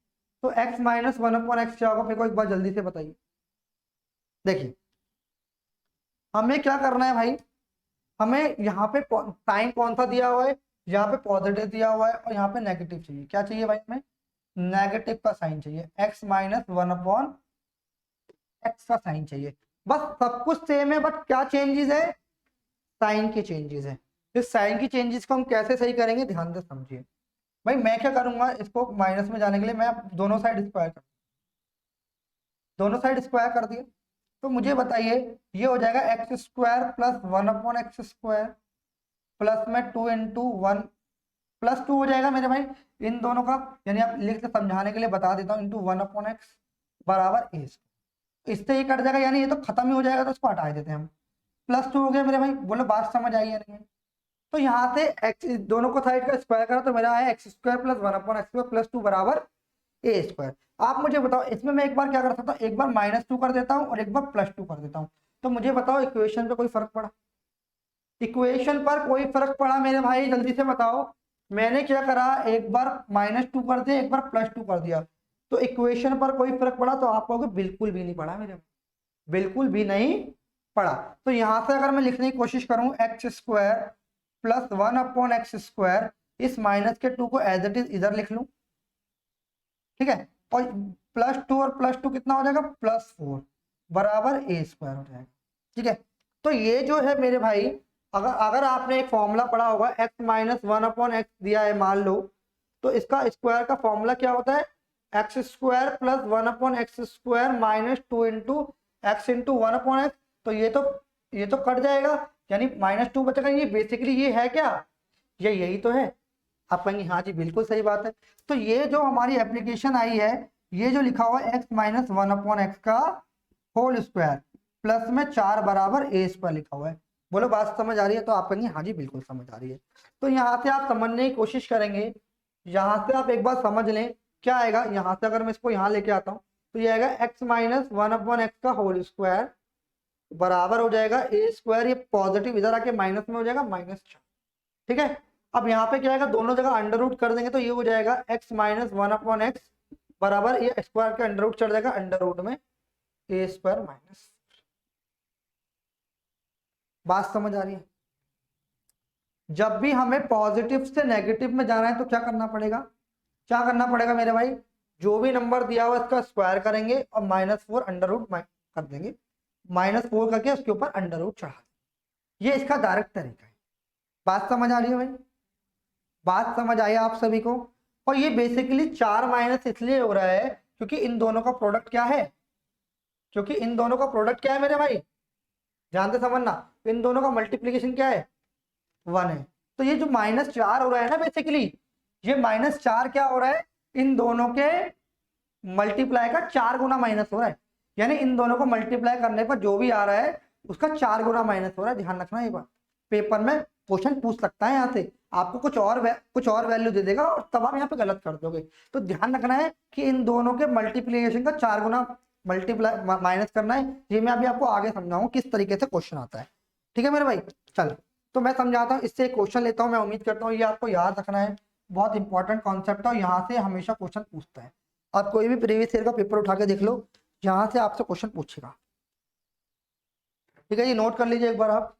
तो x माइनस 1/x क्या होगा, मेरे को एक बार जल्दी से बताइए। देखिए हमें क्या करना है भाई, हमें यहाँ पे साइन कौन सा दिया हुआ है, यहाँ पे पॉजिटिव दिया हुआ है, और यहाँ पे नेगेटिव चाहिए, क्या चाहिए भाई हमें, नेगेटिव का साइन चाहिए, x माइनस 1/x का साइन चाहिए। बस सब कुछ सेम है, बट क्या चेंजेस है, साइन की चेंजेस है। इस साइन की चेंजेस को हम कैसे सही करेंगे, ध्यान से समझिए। भाई मैं क्या करूंगा, इसको माइनस में जाने के लिए मैं दोनों साइड स्क्वायर कर, दोनों साइड स्क्वायर कर दिए, तो मुझे बताइए ये हो जाएगा x square plus 1/x square plus में 2 इंटू 1 प्लस 2 हो जाएगा मेरे भाई इन दोनों का, यानी आप लिख के समझाने के लिए बता देता हूँ, इंटू 1/x बराबर a। इससे ये कट जाएगा, यानी ये तो खत्म ही हो जाएगा, तो इसको हटा देते हैं हम। +2 हो गया मेरे भाई, बोलो बात समझ आई या नहीं? तो यहाँ से एक्स दोनों को साइड का स्क्वायर करा तो मेरा है x² + 1/x² + 2 बराबर a²। आप मुझे बताओ, इसमें मैं एक बार क्या कर सकता हूँ, एक बार -2 कर देता हूँ और एक बार +2 कर देता हूँ। तो मुझे बताओ इक्वेशन पे कोई फर्क पड़ा? इक्वेशन पर कोई फर्क पड़ा मेरे भाई? जल्दी से बताओ। मैंने क्या करा, एक बार -2 कर दिया, एक बार +2 कर दिया, तो इक्वेशन पर कोई फर्क पड़ा? तो आप कहोगे बिल्कुल भी नहीं पड़ा मेरे, बिल्कुल भी नहीं पड़ा। तो यहां से अगर मैं लिखने की कोशिश करूं x² + 1/x², इस -2 को एज इट इज इधर लिख लूं, ठीक है, और +2 और +2 कितना हो जाएगा, +4 बराबर a² हो जाएगा। ठीक है, तो ये जो है मेरे भाई, अगर अगर आपने एक फॉर्मूला पढ़ा होगा, x - 1/x दिया है मान लो, तो इसका स्क्वायर का फॉर्मूला क्या होता है, x² + 1/x² -2 × x × 1/x। तो ये तो कट जाएगा, यानी -2 बचेगा। ये बेसिकली ये है क्या, ये यही तो है। आप कहेंगे हाँ जी बिल्कुल सही बात है। तो ये जो हमारी एप्लीकेशन आई है, ये जो लिखा हुआ है x - 1/x का होल स्क्वायर प्लस में 4 बराबर a² लिखा हुआ है, बोलो बात समझ आ रही है? तो आप कहेंगे हाँ जी बिल्कुल समझ आ रही है। तो यहाँ से आप समझने की कोशिश करेंगे, यहाँ से आप एक बार समझ लें क्या आएगा। यहाँ से अगर मैं इसको यहाँ लेके आता हूँ तो ये आएगा x - 1/x का होल स्क्वायर बराबर हो जाएगा a², ये पॉजिटिव इधर आके माइनस में हो जाएगा -4। ठीक है, अब यहाँ पे क्या आएगा, दोनों जगह अंडर रूट कर देंगे तो ये हो जाएगा x - 1/x बराबर, ये स्क्वायर का अंडर रूट चढ़ जाएगा अंडर रूट में a²। बात समझ आ रही है? जब भी हमें पॉजिटिव से नेगेटिव में जाना है तो क्या करना पड़ेगा, क्या करना पड़ेगा मेरे भाई, जो भी नंबर दिया हुआ इसका स्क्वायर करेंगे और -4 अंडर रूट कर देंगे, -4 करके उसके ऊपर अंडर रूट चढ़ा देंगे। ये इसका डायरेक्ट तरीका है। बात समझ आ रही है भाई? बात समझ आई आप सभी को? और ये बेसिकली 4 माइनस इसलिए हो रहा है क्योंकि इन दोनों का प्रोडक्ट क्या है, क्योंकि इन दोनों का प्रोडक्ट क्या है मेरे भाई, ध्यान से समझना, इन दोनों का मल्टीप्लीकेशन क्या है, 1 है। तो ये जो -4 हो रहा है ना, बेसिकली ये -4 क्या हो रहा है, इन दोनों के मल्टीप्लाई का 4 गुना माइनस हो रहा है, यानी इन दोनों को मल्टीप्लाई करने पर जो भी आ रहा है उसका 4 गुना माइनस हो रहा है। ध्यान रखना, ये बात पेपर में क्वेश्चन पूछ सकता है, यहाँ से आपको कुछ और वैल्यू दे देगा और तब आप यहाँ पे गलत कर दोगे। तो ध्यान रखना है कि इन दोनों के मल्टीप्लीकेशन का 4 गुना मल्टीप्लाई माइनस करना है। ये मैं अभी आपको आगे समझाऊंगा किस तरीके से क्वेश्चन आता है। ठीक है मेरे भाई, चल तो मैं समझाता हूँ, इससे क्वेश्चन लेता हूँ। मैं उम्मीद करता हूँ ये आपको याद रखना है, बहुत इंपॉर्टेंट कॉन्सेप्ट है और यहाँ से हमेशा क्वेश्चन पूछता है। आप कोई भी प्रीवियस ईयर का पेपर उठा के देख लो, यहाँ से आपसे क्वेश्चन पूछेगा। ठीक है, ये नोट कर लीजिए एक बार आप।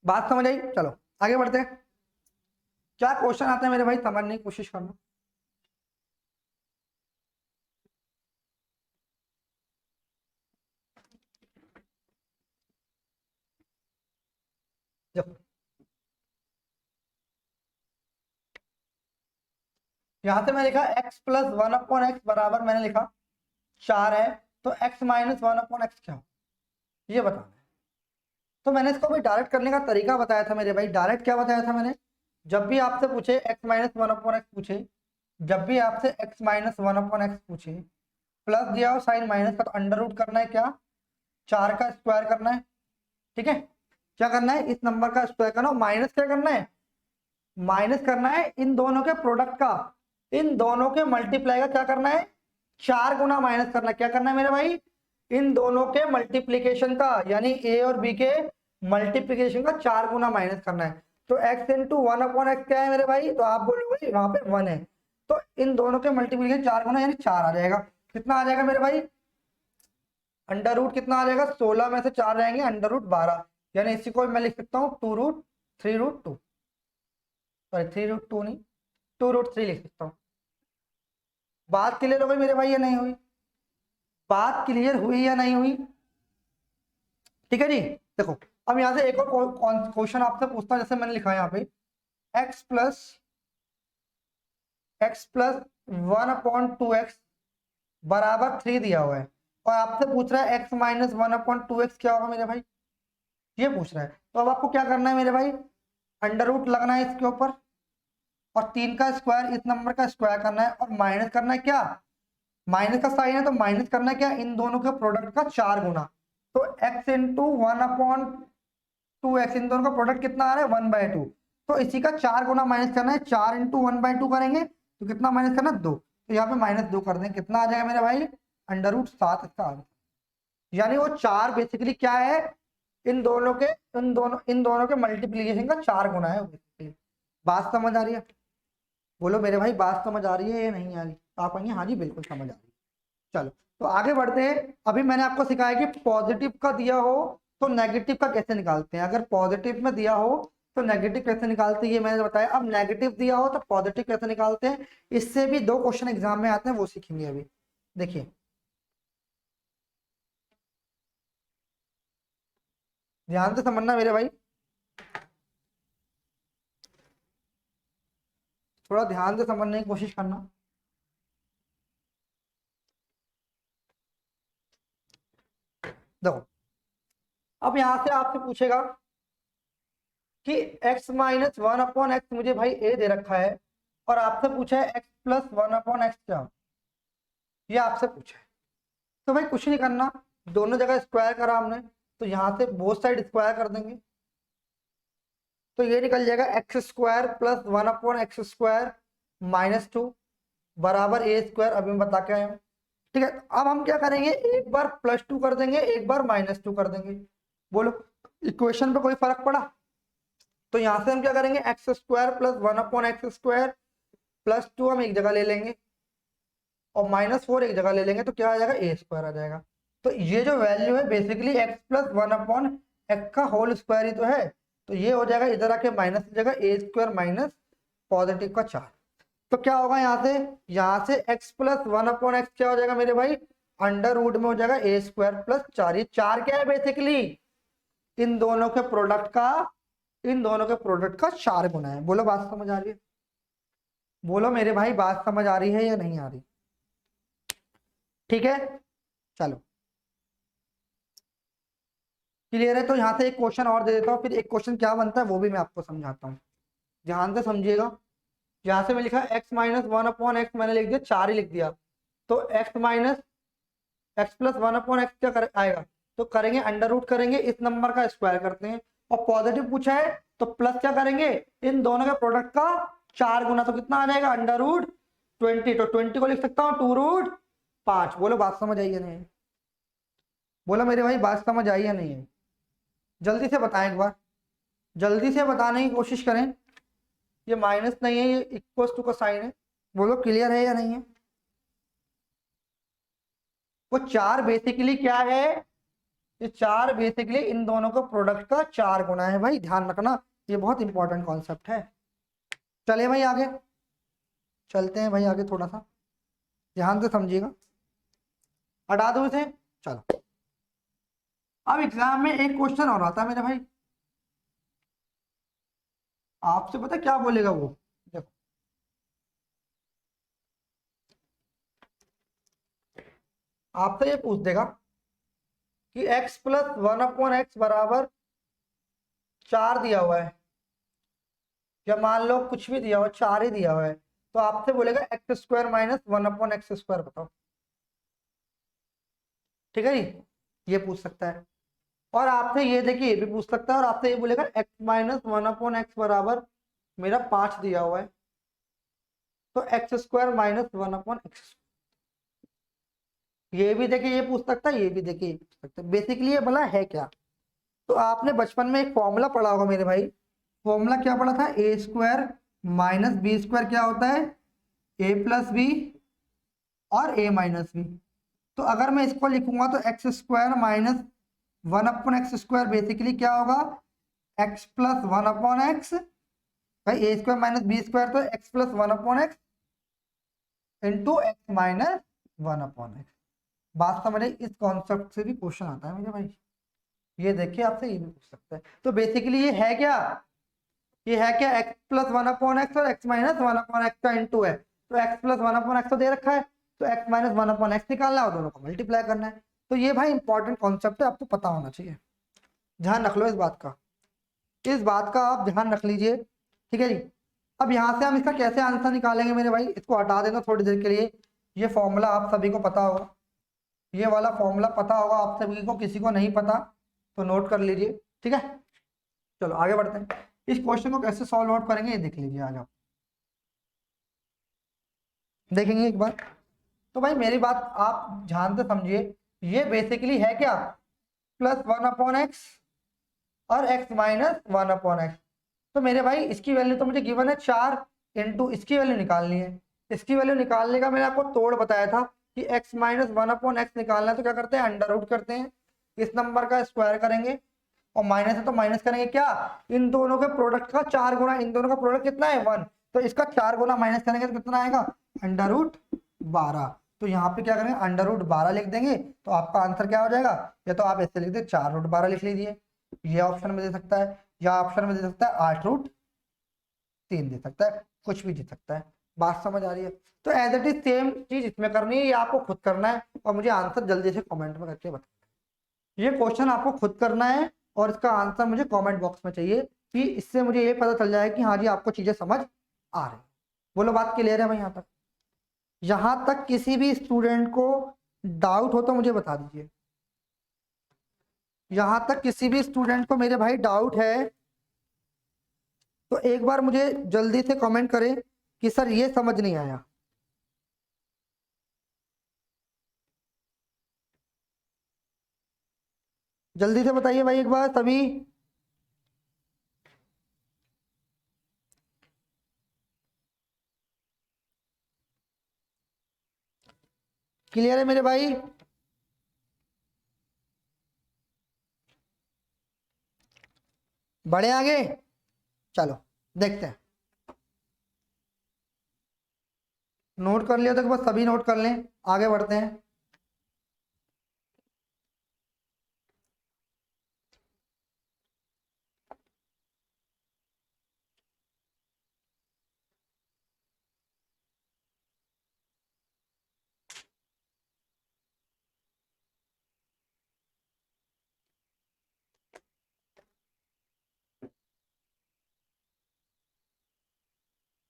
बात समझ आई? चलो आगे बढ़ते हैं। क्या क्वेश्चन आता है मेरे भाई, समझने की कोशिश करना। देखो यहां से मैं लिखा x + 1/x बराबर, मैंने लिखा 4 है, तो x - 1/x क्या हो, ये बताना है। तो मैंने इसको भी डायरेक्ट करने का तरीका बताया था मेरे भाई। डायरेक्ट क्या बताया था मैंने, जब भी आपसे पूछे x - 1/x पूछे, जब भी आपसे x - 1/x पूछे, प्लस दिया हो साइन माइनस का, तो अंडर रूट करना है क्या, 4 का स्क्वायर करना है। ठीक है, क्या करना है, इस नंबर का स्क्वायर करना, माइनस क्या करना है, माइनस करना है इन दोनों के प्रोडक्ट का, इन दोनों के मल्टीप्लाई का क्या करना है, 4 गुना माइनस करना। क्या करना है मेरे भाई, इन दोनों के मल्टीप्लीकेशन का, यानी ए और बी के मल्टीप्लीकेशन का 4 गुना माइनस करना है। तो x × 1/x क्या है मेरे भाई, तो आप बोलोगे वहां पे 1 है, तो इन दोनों के मल्टीप्लीकेशन 4 गुना यानी 4 आ जाएगा। कितना आ जाएगा मेरे भाई, अंडर रूट कितना आ जाएगा, 16 में से 4 जाएंगे अंडर रूट 12, यानी इसी को मैं लिख सकता हूँ 2√3√2, सॉरी 3√2 नहीं, 2√3 लिख सकता हूँ। बात क्लियर हो गई मेरे भाई या नहीं हुई, बात क्लियर हुई या नहीं हुई? ठीक है जी, देखो अब यहाँ से एक और क्वेश्चन आपसे पूछता हूँ, जैसे मैंने लिखा है यहाँ पे x + एक्स प्लस 1/2x बराबर 3 दिया हुआ है, और आपसे पूछ रहा है एक्स माइनस 1/2x क्या होगा मेरे भाई, ये पूछ रहा है। तो अब आपको क्या करना है मेरे भाई, अंडर रूट लगना है इसके ऊपर, और 3 का स्क्वायर इस नंबर का स्क्वायर करना है, और माइनस करना है क्या, माइनस का साइन है तो माइनस करना है क्या, इन दोनों के प्रोडक्ट का 4 गुना। तो x इंटू 1/2x, इन दोनों का प्रोडक्ट कितना आ रहा है 1/2, तो इसी का 4 गुना माइनस करना है, 4 इंटू 1/2 करेंगे तो कितना माइनस करना है 2, तो यहाँ पे -2 कर देंगे, कितना आ जाएगा मेरे भाई √7 इसका आंसर। यानी वो 4 बेसिकली क्या है, इन दोनों के मल्टीप्लीकेशन का 4 गुना है basically। बात समझ आ रही है, बोलो मेरे भाई बात समझ आ रही है या नहीं आ रही, तो आप कहेंगे हाँ जी बिल्कुल समझ आ रही है। चलो तो आगे बढ़ते हैं। अभी मैंने आपको सिखाया कि पॉजिटिव का दिया हो तो नेगेटिव का कैसे निकालते हैं, अगर पॉजिटिव में दिया हो तो नेगेटिव कैसे निकालते हैं ये मैंने बताया। अब नेगेटिव दिया हो तो पॉजिटिव कैसे निकालते हैं, इससे भी 2 क्वेश्चन एग्जाम में आते हैं, वो सीखेंगे अभी। देखिए ध्यान से समझना मेरे भाई, थोड़ा ध्यान से समझने की कोशिश करना। देखो अब यहां से आपसे पूछेगा कि x-1/x मुझे भाई a दे रखा है, और आपसे पूछा है x+1/x क्या, ये आपसे पूछा है। तो भाई कुछ नहीं करना, दोनों जगह स्क्वायर करा हमने, तो यहां से बोथ साइड स्क्वायर कर देंगे, तो ये निकल जाएगा x² + 1/x² -2 बराबर a²। अभी मैं बता के आया हूं, ठीक है। अब हम क्या करेंगे, एक बार +2 कर देंगे, एक बार -2 कर देंगे। बोलो इक्वेशन पे कोई फर्क पड़ा, तो यहां से हम क्या करेंगे, x² + 1/x² +2 हम एक जगह ले लेंगे, और -4 एक जगह ले लेंगे, तो क्या आ जाएगा a² आ जाएगा। तो ये जो वैल्यू है बेसिकली x + 1/x का होल स्क्वायर ही तो है, तो ये हो जाएगा इधर आके माइनस की जगह a² माइनस पॉजिटिव का 4। तो क्या होगा यहाँ से x + 1/x क्या हो जाएगा मेरे भाई, अंडर रूट में हो जाएगा a² + 4। ये 4 क्या है बेसिकली, इन दोनों के प्रोडक्ट का, इन दोनों के प्रोडक्ट का 4 गुना है। बोलो बात समझ आ रही है, बोलो मेरे भाई बात समझ आ रही है या नहीं आ रही, ठीक है। चलो क्लियर है, तो यहाँ से एक क्वेश्चन और दे देता हूँ, फिर एक क्वेश्चन क्या बनता है वो भी मैं आपको समझाता हूँ, ध्यान से समझिएगा। यहाँ से मैं लिखा x - 1/x, मैंने लिख दिया 4 ही लिख दिया, तो x + 1/x क्या आएगा, तो करेंगे अंडर रूट करेंगे, इस नंबर का स्क्वायर करते हैं, और पॉजिटिव पूछा है तो प्लस क्या करेंगे, इन दोनों के प्रोडक्ट का 4 गुना, तो कितना आ जाएगा √20। तो 20 को लिख सकता हूँ 2√5। बोलो बात समझ आई या नहीं, बोलो मेरे भाई बात समझ आई या नहीं है, जल्दी से बताएं एक बार, जल्दी से बताने की कोशिश करें। ये माइनस नहीं है, ये इक्वल टू का साइन है, बोलो क्लियर है या नहीं है। वो 4 बेसिकली क्या है, ये 4 बेसिकली इन दोनों का प्रोडक्ट का 4 गुना है भाई, ध्यान रखना, ये बहुत इंपॉर्टेंट कॉन्सेप्ट है। चलिए भाई आगे चलते हैं भाई, आगे थोड़ा सा ध्यान से समझिएगा, हटा दो इसे। चलो अब एग्जाम में एक क्वेश्चन और आता है मेरे भाई, आपसे पता क्या बोलेगा वो, देखो आपसे ये पूछ देगा कि x + 1/x बराबर 4 दिया हुआ है, या मान लो कुछ भी दिया हो 4 ही दिया हुआ है, तो आपसे बोलेगा x² - 1/x² बताओ, ठीक है जी, ये पूछ सकता है। और आपसे ये देखिए ये भी पूछ सकता है, और आपसे ये बोलेगा x - 1/x बराबर मेरा 5 दिया हुआ है, तो x² - 1/x। ये भी देखिए ये पूछ सकता है, ये भी देखिए ये पूछ सकता है, बेसिकली ये बोला है क्या। तो आपने बचपन में एक फॉर्मूला पढ़ा होगा मेरे भाई, फॉर्मूला क्या पढ़ा था, a² - b² क्या होता है, a + b और a - b। तो अगर मैं इसको लिखूंगा तो x² - 1/x² बेसिकली क्या होगा, x + 1/x, भाई a² - b² तो x + 1/x into x - 1/x। बात समझे, इस कॉन्सेप्ट से भी क्वेश्चन आता है मेरे भाई, ये देखिए आपसे ये भी पूछ सकता है। तो बेसिकली ये है क्या, ये है क्या x + 1/x और x - 1/x का इंटू है, तो x plus one upon x तो दे रखा है, तो x minus one upon x निकालना है और दोनों को मल्टीप्लाई करना है। तो ये भाई इंपॉर्टेंट कॉन्सेप्ट है, आपको पता होना चाहिए, ध्यान रख लो इस बात का, इस बात का आप ध्यान रख लीजिए, ठीक है जी। अब यहाँ से हम इसका कैसे आंसर निकालेंगे मेरे भाई, इसको हटा देना थोड़ी देर के लिए। ये फॉर्मूला आप सभी को पता होगा, ये वाला फॉर्मूला पता होगा आप सभी को, किसी को नहीं पता तो नोट कर लीजिए, ठीक है। चलो आगे बढ़ते हैं, इस क्वेश्चन को कैसे सॉल्व आउट करेंगे ये देख लीजिए, आज आप देखेंगे एक बार। तो भाई मेरी बात आप ध्यान से समझिए, ये बेसिकली है क्या, प्लस वन अपॉन एक्स और x minus one upon x. तो मेरे भाई इसकी वैल्यू तो मुझे गिवन है 4 इंटू इसकी वैल्यू निकालनी है। इसकी वैल्यू निकालने का मैंने आपको तोड़ बताया था कि x minus one upon x निकालना है, तो क्या करते हैं अंडर रूट करते हैं, इस नंबर का स्क्वायर करेंगे और माइनस है तो माइनस करेंगे, क्या इन दोनों के प्रोडक्ट का 4 गुना, इन दोनों का प्रोडक्ट कितना है 1, तो इसका 4 गुना माइनस करेंगे तो कितना आएगा अंडर रूट 12। तो यहाँ पे क्या करेंगे अंडर रूट 12 लिख देंगे, तो आपका आंसर क्या हो जाएगा, या तो आप ऐसे लिख दे 4 रूट 12 लिख लीजिए, ये ऑप्शन में दे सकता है, या ऑप्शन में दे सकता है 8 रूट 3 दे सकता है, कुछ भी दे सकता है। बात समझ आ रही है। तो एज इट इज सेम चीज इसमें करनी है, ये आपको खुद करना है और मुझे आंसर जल्दी से कमेंट में करके बताना। ये क्वेश्चन आपको खुद करना है और इसका आंसर मुझे कमेंट बॉक्स में चाहिए, कि इससे मुझे ये पता चल जाए कि हाँ जी आपको चीजें समझ आ रही। बोलो बात क्लियर है भाई यहाँ तक? यहाँ तक किसी भी स्टूडेंट को डाउट हो तो मुझे बता दीजिए। यहाँ तक किसी भी स्टूडेंट को मेरे भाई डाउट है तो एक बार मुझे जल्दी से कमेंट करें कि सर ये समझ नहीं आया। जल्दी से बताइए भाई एक बार सभी। क्लियर है मेरे भाई? बढ़े आगे, चलो देखते हैं। नोट कर लिया तो बस सभी नोट कर लें, आगे बढ़ते हैं।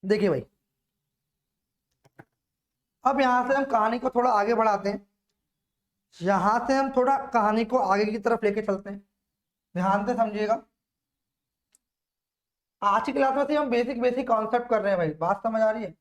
देखिए भाई, अब यहां से हम कहानी को थोड़ा आगे बढ़ाते हैं, यहां से हम थोड़ा कहानी को आगे की तरफ लेके चलते हैं, ध्यान से समझिएगा। आज की क्लास में से हम बेसिक बेसिक कॉन्सेप्ट कर रहे हैं भाई, बात समझ आ रही है?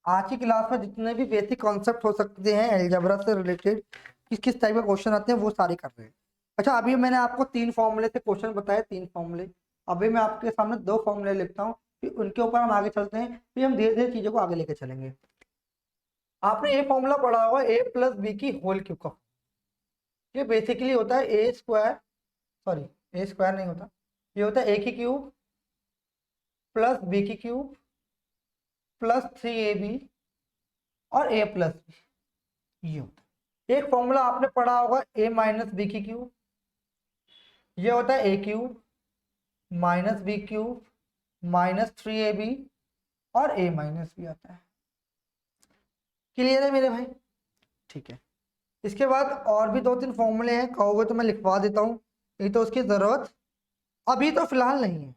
आज की क्लास में जितने भी बेसिक कॉन्सेप्ट हो सकते हैं अलजेब्रा से रिलेटेड, किस किस टाइप के क्वेश्चन आते हैं वो सारे कर रहे हैं। अच्छा अभी मैंने आपको 3 फॉर्मूले से क्वेश्चन बताए, 3 फॉर्मूले। अभी मैं आपके सामने 2 फॉर्मूले लिखता हूँ, फिर उनके ऊपर हम आगे चलते हैं, फिर हम धीरे धीरे चीजों को आगे लेके चलेंगे। आपने ये फॉर्मूला पढ़ा होगा ए प्लस बी की होल क्यूब का। ये बेसिकली होता है a square, sorry A square नहीं होता, ये होता है ए की क्यूब प्लस बी की क्यूब प्लस 3ab और ए प्लस बी, ये होता है। एक फॉर्मूला आपने पढ़ा होगा ए माइनस बी की क्यूब, ये होता है a cube minus b cube minus 3ab और ए माइनस बी आता है। क्लियर है मेरे भाई? ठीक है। इसके बाद और भी 2-3 फॉर्मूले हैं, कहोगे तो मैं लिखवा देता हूँ, नहीं तो उसकी जरूरत अभी तो फिलहाल नहीं है।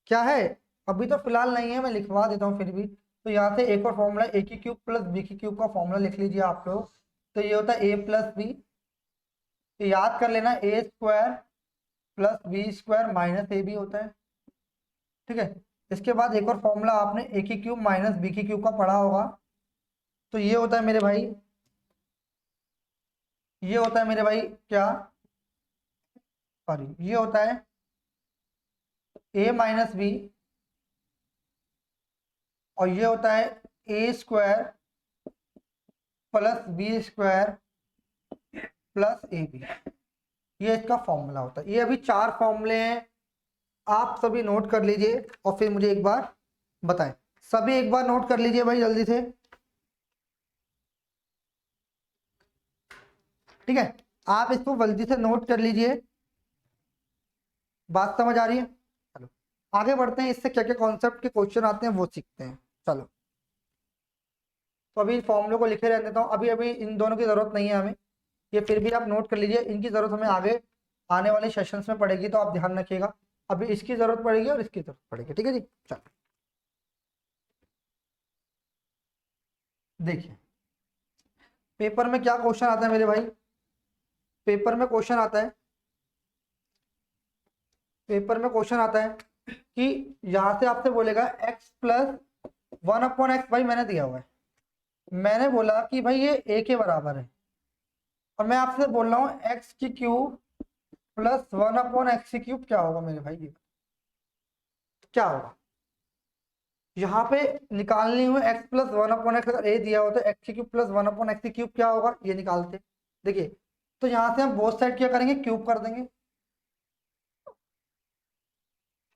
क्या है? अभी तो फिलहाल नहीं है, मैं लिखवा देता हूँ फिर भी। तो यहाँ से एक और फॉर्मूला ए की क्यूब प्लस बी की क्यूब का फॉर्मूला लिख लीजिए आप लोग। तो ये होता है ए प्लस बी, तो याद कर लेना a square plus b square minus a b होता है, ठीक है। इसके बाद एक और फॉर्मूला आपने ए की क्यूब माइनस बी की क्यूब का पढ़ा होगा, तो ये होता है मेरे भाई, ये होता है मेरे भाई क्या, सॉरी ये होता है ए माइनस बी और ये होता है a square plus b square plus a b, ये इसका फॉर्मूला होता है। ये अभी 4 फॉर्मूले हैं, आप सभी नोट कर लीजिए और फिर मुझे एक बार बताएं। सभी एक बार नोट कर लीजिए भाई जल्दी से, ठीक है। आप इसको जल्दी से नोट कर लीजिए, बात समझ आ रही है? चलो आगे बढ़ते हैं, इससे क्या क्या कॉन्सेप्ट के क्वेश्चन आते हैं वो सीखते हैं। चलो तो अभी फॉर्मूले को लिखे रहने देता हूँ, अभी अभी इन दोनों की जरूरत नहीं है हमें, ये फिर भी आप नोट कर लीजिए, इनकी जरूरत हमें आगे आने वाले सेशंस में पड़ेगी, तो आप ध्यान रखिएगा। अभी इसकी जरूरत पड़ेगी और इसकी जरूरत पड़ेगी, ठीक है जी। चलो देखिए पेपर में क्या क्वेश्चन आता है मेरे भाई, पेपर में क्वेश्चन आता है, पेपर में क्वेश्चन आता है कि यहां से आपसे बोलेगा x प्लस 1/x, भाई मैंने दिया हुआ है, मैंने बोला कि भाई ये a के बराबर है, और मैं आपसे बोल रहा हूँ x की क्यूब प्लस 1/x की क्यूब क्या होगा मेरे भाई, ये क्या होगा। यहाँ पे निकालनी हुई x प्लस 1/x, अगर a दिया हो तो x की क्यूब प्लस 1/x की क्यूब क्या होगा, ये निकालते। देखिए तो यहाँ से हम बोथ साइड क्या करेंगे, क्यूब कर देंगे,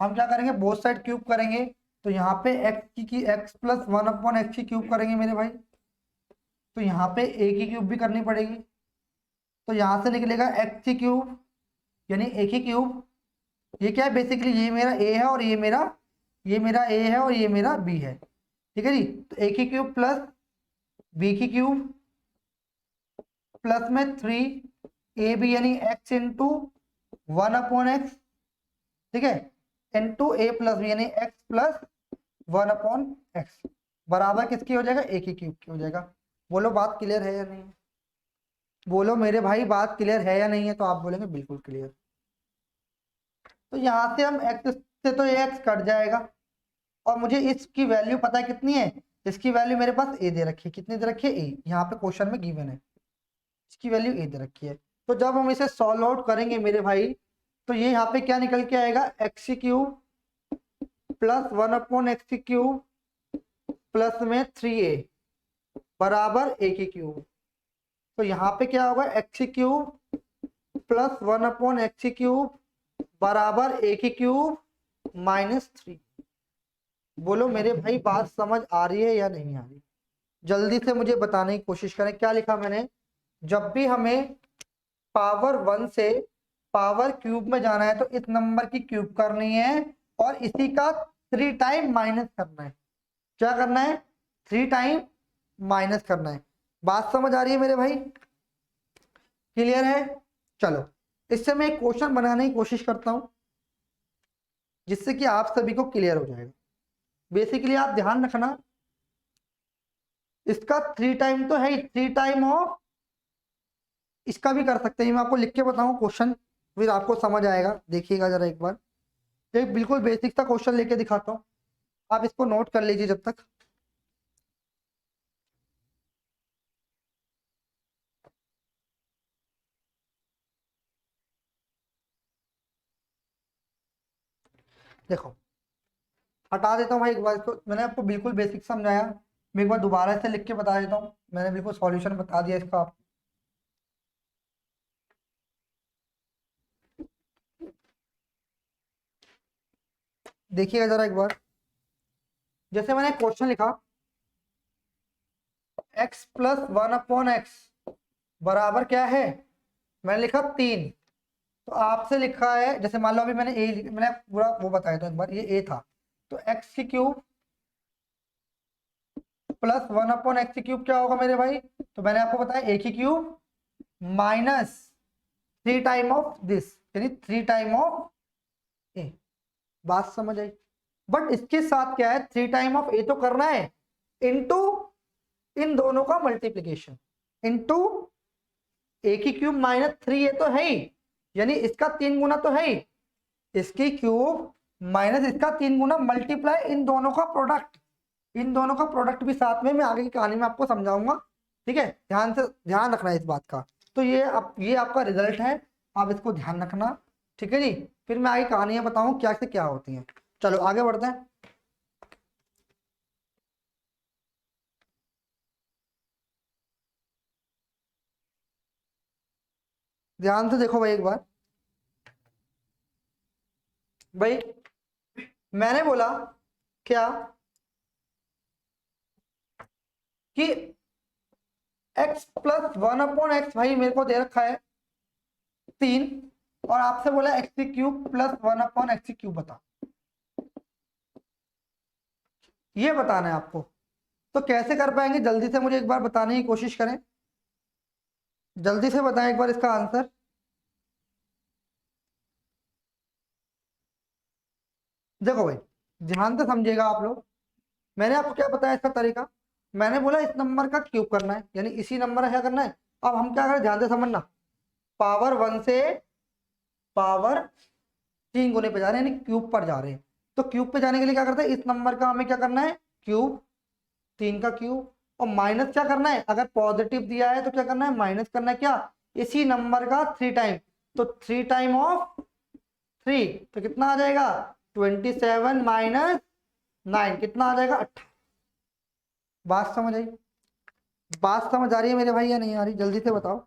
हम क्या करेंगे बोथ साइड क्यूब करेंगे, तो यहाँ पे x की x प्लस 1/x की क्यूब करेंगे मेरे भाई, तो यहाँ पे a की क्यूब भी करनी पड़ेगी, तो यहाँ से निकलेगा x की क्यूब यानी a की क्यूब, ये क्या है बेसिकली, ये मेरा a है और ये मेरा a है और ये मेरा b है, ठीक है जी। तो a की क्यूब प्लस b की क्यूब प्लस में 3ab यानी x इंटू 1/x, ठीक है, इंटू a प्लस b यानी x प्लस 1/x बराबर किसकी हो जाएगा, a की क्यूब की हो जाएगा। बोलो बात क्लियर है या नहीं, बोलो मेरे भाई बात क्लियर है या नहीं है, तो आप बोलेंगे बिल्कुल क्लियर। तो यहां से हम x से तो ये x कट जाएगा, और मुझे इसकी वैल्यू पता है कितनी है, इसकी वैल्यू मेरे पास a दे रखी है, कितनी दे रखी है, a, यहाँ पे क्वेश्चन में गिवन है, इसकी वैल्यू a दे रखी है। तो जब हम इसे सॉल्व आउट करेंगे मेरे भाई, तो ये यहाँ पे क्या निकल के आएगा, x की क्यूब प्लस 1/x की क्यूब प्लस में 3a बराबर a की क्यूब। तो यहाँ पे क्या होगा, x की क्यूब प्लस 1/x की क्यूब बराबर a की क्यूब माइनस 3। बोलो मेरे भाई बात समझ आ रही है या नहीं आ रही, जल्दी से मुझे बताने की कोशिश करें। क्या लिखा मैंने, जब भी हमें पावर 1 से पावर क्यूब में जाना है तो इस नंबर की क्यूब करनी है और इसी का 3 टाइम माइनस करना है। क्या करना है, 3 टाइम माइनस करना है। बात समझ आ रही है मेरे भाई, क्लियर है। चलो इससे मैं एक क्वेश्चन बनाने की कोशिश करता हूं जिससे कि आप सभी को क्लियर हो जाएगा। बेसिकली आप ध्यान रखना, इसका 3 टाइम तो है ही, 3 टाइम ऑफ इसका भी कर सकते हैं। मैं आपको लिख के बताऊं क्वेश्चन, फिर आपको समझ आएगा। देखिएगा जरा एक बार, एक बिल्कुल बेसिक सा क्वेश्चन लेके दिखाता हूं, आप इसको नोट कर लीजिए जब तक। देखो हटा देता हूँ भाई एक बार इसको, मैंने आपको बिल्कुल बेसिक समझाया, मैं एक बार दोबारा से लिख के बता देता हूँ, मैंने बिल्कुल सॉल्यूशन बता दिया इसका आपको। देखिएगा जरा एक बार, जैसे मैंने क्वेश्चन लिखा x प्लस 1/x बराबर क्या है, मैंने लिखा 3। तो आपसे लिखा है, जैसे मान लो अभी मैंने पूरा वो बताया था एक बार, ये a था, तो x की क्यूब प्लस 1/x की क्यूब क्या होगा मेरे भाई, तो मैंने आपको बताया a की cube minus 3 time of this यानी 3 टाइम ऑफ a। बात समझ आई। बट इसके साथ क्या है, 3 टाइम ऑफ a तो करना है, इनटू इन दोनों का मल्टीप्लीकेशन, इनटू a की क्यूब माइनस 3 a तो है ही, यानी इसका 3 गुना तो है ही, इसकी क्यूब माइनस इसका 3 गुना मल्टीप्लाई इन दोनों का प्रोडक्ट, इन दोनों का प्रोडक्ट भी साथ में मैं आगे की कहानी में आपको समझाऊंगा, ठीक है। ध्यान से ध्यान रखना है इस बात का। तो ये आपका रिजल्ट है, आप इसको ध्यान रखना, ठीक है जी। फिर मैं आगे कहानियां बताऊं क्या से क्या होती हैं। चलो आगे बढ़ते हैं। ध्यान से देखो भाई एक बार, भाई मैंने बोला क्या कि x प्लस 1/x भाई मेरे को दे रखा है 3, और आपसे बोला x की क्यूब प्लस 1/x की क्यूब बता, ये बताना है आपको। तो कैसे कर पाएंगे, जल्दी से मुझे एक बार बताने की कोशिश करें, जल्दी से बताएं एक बार इसका आंसर। देखो भाई ध्यान से समझिएगा आप लोग, मैंने आपको क्या बताया इसका तरीका, मैंने बोला इस नंबर का क्यूब करना है, यानी इसी नंबर का क्या करना है। अब हम क्या करें, ध्यान से समझना, पावर 1 से पावर 3 गुने पे जा रहे हैं, यानी क्यूब पर जा रहे हैं। तो क्यूब पे जाने के लिए क्या करते हैं, इस नंबर का हमें क्या करना है, क्यूब, 3 का क्यूब, और माइनस क्या करना है, अगर पॉजिटिव दिया है तो क्या करना है, माइनस करना है, क्या, इसी नंबर का 3 टाइम, तो 3 टाइम ऑफ 3, तो कितना आ जाएगा 27 माइनस 9, कितना आ जाएगा 18। बात समझ आई, बात समझ आ रही है मेरे भाई या नहीं आ रही, जल्दी से बताओ,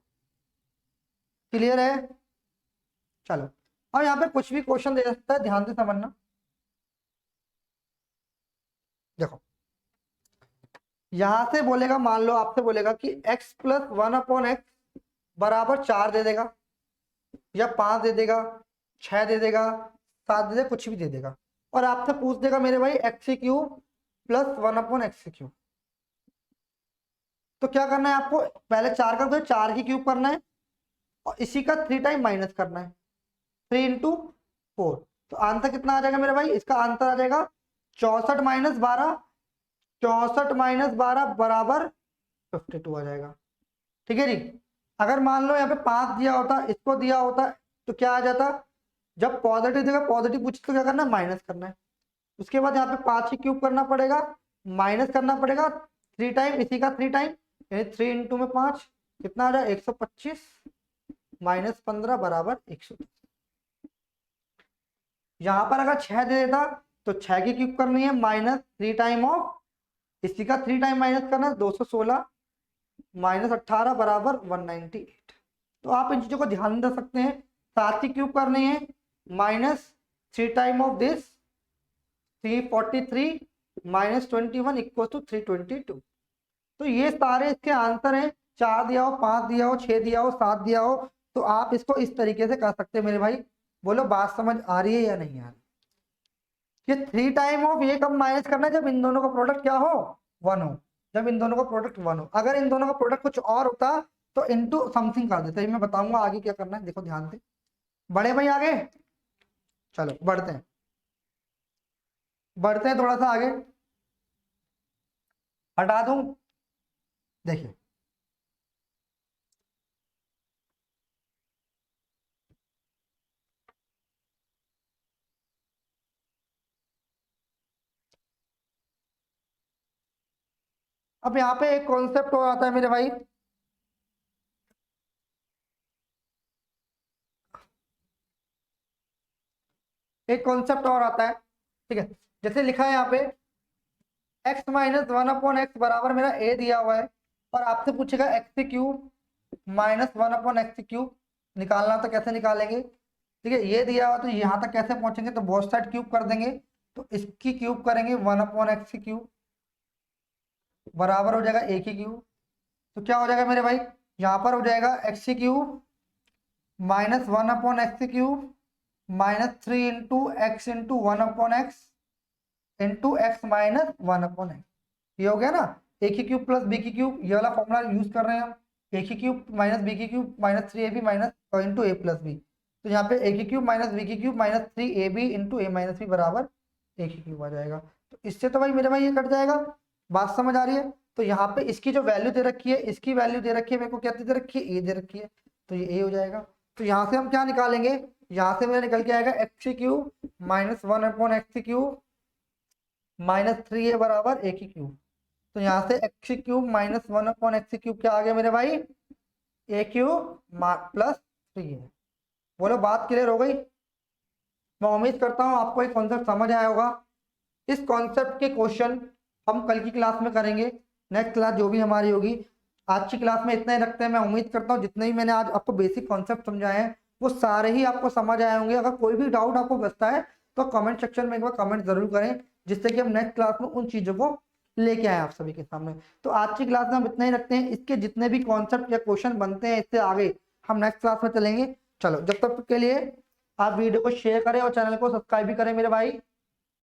क्लियर है। चलो अब यहाँ पे कुछ भी क्वेश्चन दे सकता है, ध्यान से समझना। देखो यहां से बोलेगा, मान लो आपसे बोलेगा कि x प्लस 1/x बराबर 4 दे देगा, या 5 दे देगा, 6 दे देगा, 7 दे देगा, कुछ भी दे देगा, और आपसे पूछ देगा मेरे भाई x cube plus 1/x cube. तो क्या करना है आपको, पहले 4 का तो 4 की क्यूब करना है, और इसी का 3 टाइम माइनस करना है, 3 इंटू 4। तो आंसर कितना आ जाएगा मेरे भाई, इसका आंसर आ जाएगा 64 माइनस 12, 64 माइनस 12 बराबर 52 आ जाएगा। ठीक है जी। अगर मान लो यहाँ पे 5 दिया होता, इसको दिया होता, तो क्या आ जाता, जब पॉजिटिव देगा, पॉजिटिव पूछे तो क्या करना है, माइनस करना है। उसके बाद यहाँ पे 5 की क्यूब करना पड़ेगा, माइनस करना पड़ेगा 3 टाइम, इसी का 3 टाइम, यानी 3 इंटू में 5, कितना आ जाए 125 माइनस 15 बराबर 110। यहाँ पर अगर 6 दे देता तो 6 की क्यूब करनी है, माइनस 3 टाइम ऑफ, इसी का 3 टाइम माइनस करना है, 216 माइनस 18 बराबर 198। तो आप इन चीजों को ध्यान दे सकते हैं। 7 की क्यूब करनी है, minus 3 time of this 343 minus 21 equal to 322। तो ये सारे इसके आंसर हैं, 4 दिया हो, 5 दिया हो, 6 दिया हो, 7 दिया हो, तो आप इसको इस तरीके से कर सकते हैं मेरे भाई। बोलो बात समझ आ रही है या नहीं आ रही। ये 3 टाइम ऑफ ये कब माइनस करना है, जब इन दोनों का प्रोडक्ट क्या हो, 1 हो, जब इन दोनों का प्रोडक्ट 1 हो। अगर इन दोनों का प्रोडक्ट कुछ और होता तो इनटू समथिंग कर देते, मैं बताऊंगा आगे क्या करना है, देखो ध्यान से। बड़े भाई आगे, चलो बढ़ते हैं, बढ़ते हैं थोड़ा सा आगे, हटा दूं, देखिए अब यहाँ पे एक कॉन्सेप्ट हो आता है मेरे भाई, एक कॉन्सेप्ट और आता है, ठीक है। जैसे लिखा है यहाँ पे x माइनस 1/x बराबर मेरा a दिया हुआ है, और आपसे पूछेगा x cube minus 1/x cube निकालना, तो कैसे निकालेंगे, ठीक है। ये दिया हुआ तो यहाँ तक कैसे पहुंचेंगे, तो बोथ साइड क्यूब कर देंगे, तो इसकी क्यूब करेंगे 1/x क्यूब बराबर हो जाएगा a की क्यूब। तो क्या हो जाएगा मेरे भाई, यहाँ पर हो जाएगा x cube minus 1/x cube minus 3 into x into 1/x into x minus 1/x। ये हो गया ना, ए की क्यूब प्लस बी की क्यूब, ये वाला फॉर्मूला यूज कर रहे हैं हम, ए की क्यूब माइनस बी की cube minus 3ab minus into a plus b. तो यहाँ पे ए की क्यूब माइनस बी की cube minus 3ab into a minus b बराबर ए की क्यूब आ जाएगा। तो इससे तो भाई मेरे भाई ये कट जाएगा, बात समझ आ रही है। तो यहाँ पे इसकी जो वैल्यू दे रखी है, इसकी वैल्यू दे रखी है, मेरे को क्या दे रखी है, ए दे रखी है, तो ये ए हो जाएगा। तो यहाँ से हम क्या निकालेंगे, यहाँ से मेरा निकल के आएगा x cube minus 1/x cube minus 3a बराबर ए की क्यूब। तो यहाँ से x cube minus 1/x cube क्या आ गया मेरे भाई, ए क्यूब प्लस 3a। बोलो बात क्लियर हो गई। मैं उम्मीद करता हूँ आपको एक कॉन्सेप्ट समझ आया होगा। इस कॉन्सेप्ट के क्वेश्चन हम कल की क्लास में करेंगे, नेक्स्ट क्लास जो भी हमारी होगी। आज की क्लास में इतना ही रखते हैं। मैं उम्मीद करता हूँ जितने भी मैंने आज आपको बेसिक कॉन्सेप्ट समझाए हैं वो सारे ही आपको समझ आए होंगे। अगर कोई भी डाउट आपको बचता है तो कमेंट सेक्शन में एक बार कमेंट जरूर करें, जिससे कि हम नेक्स्ट क्लास में उन चीजों को लेके आए आप सभी के सामने। तो आज की क्लास में हम इतना ही रखते हैं। इसके जितने भी कॉन्सेप्ट या क्वेश्चन बनते हैं इससे आगे हम नेक्स्ट क्लास में चलेंगे। चलो जब तक के लिए आप वीडियो को शेयर करें और चैनल को सब्सक्राइब भी करें मेरे भाई।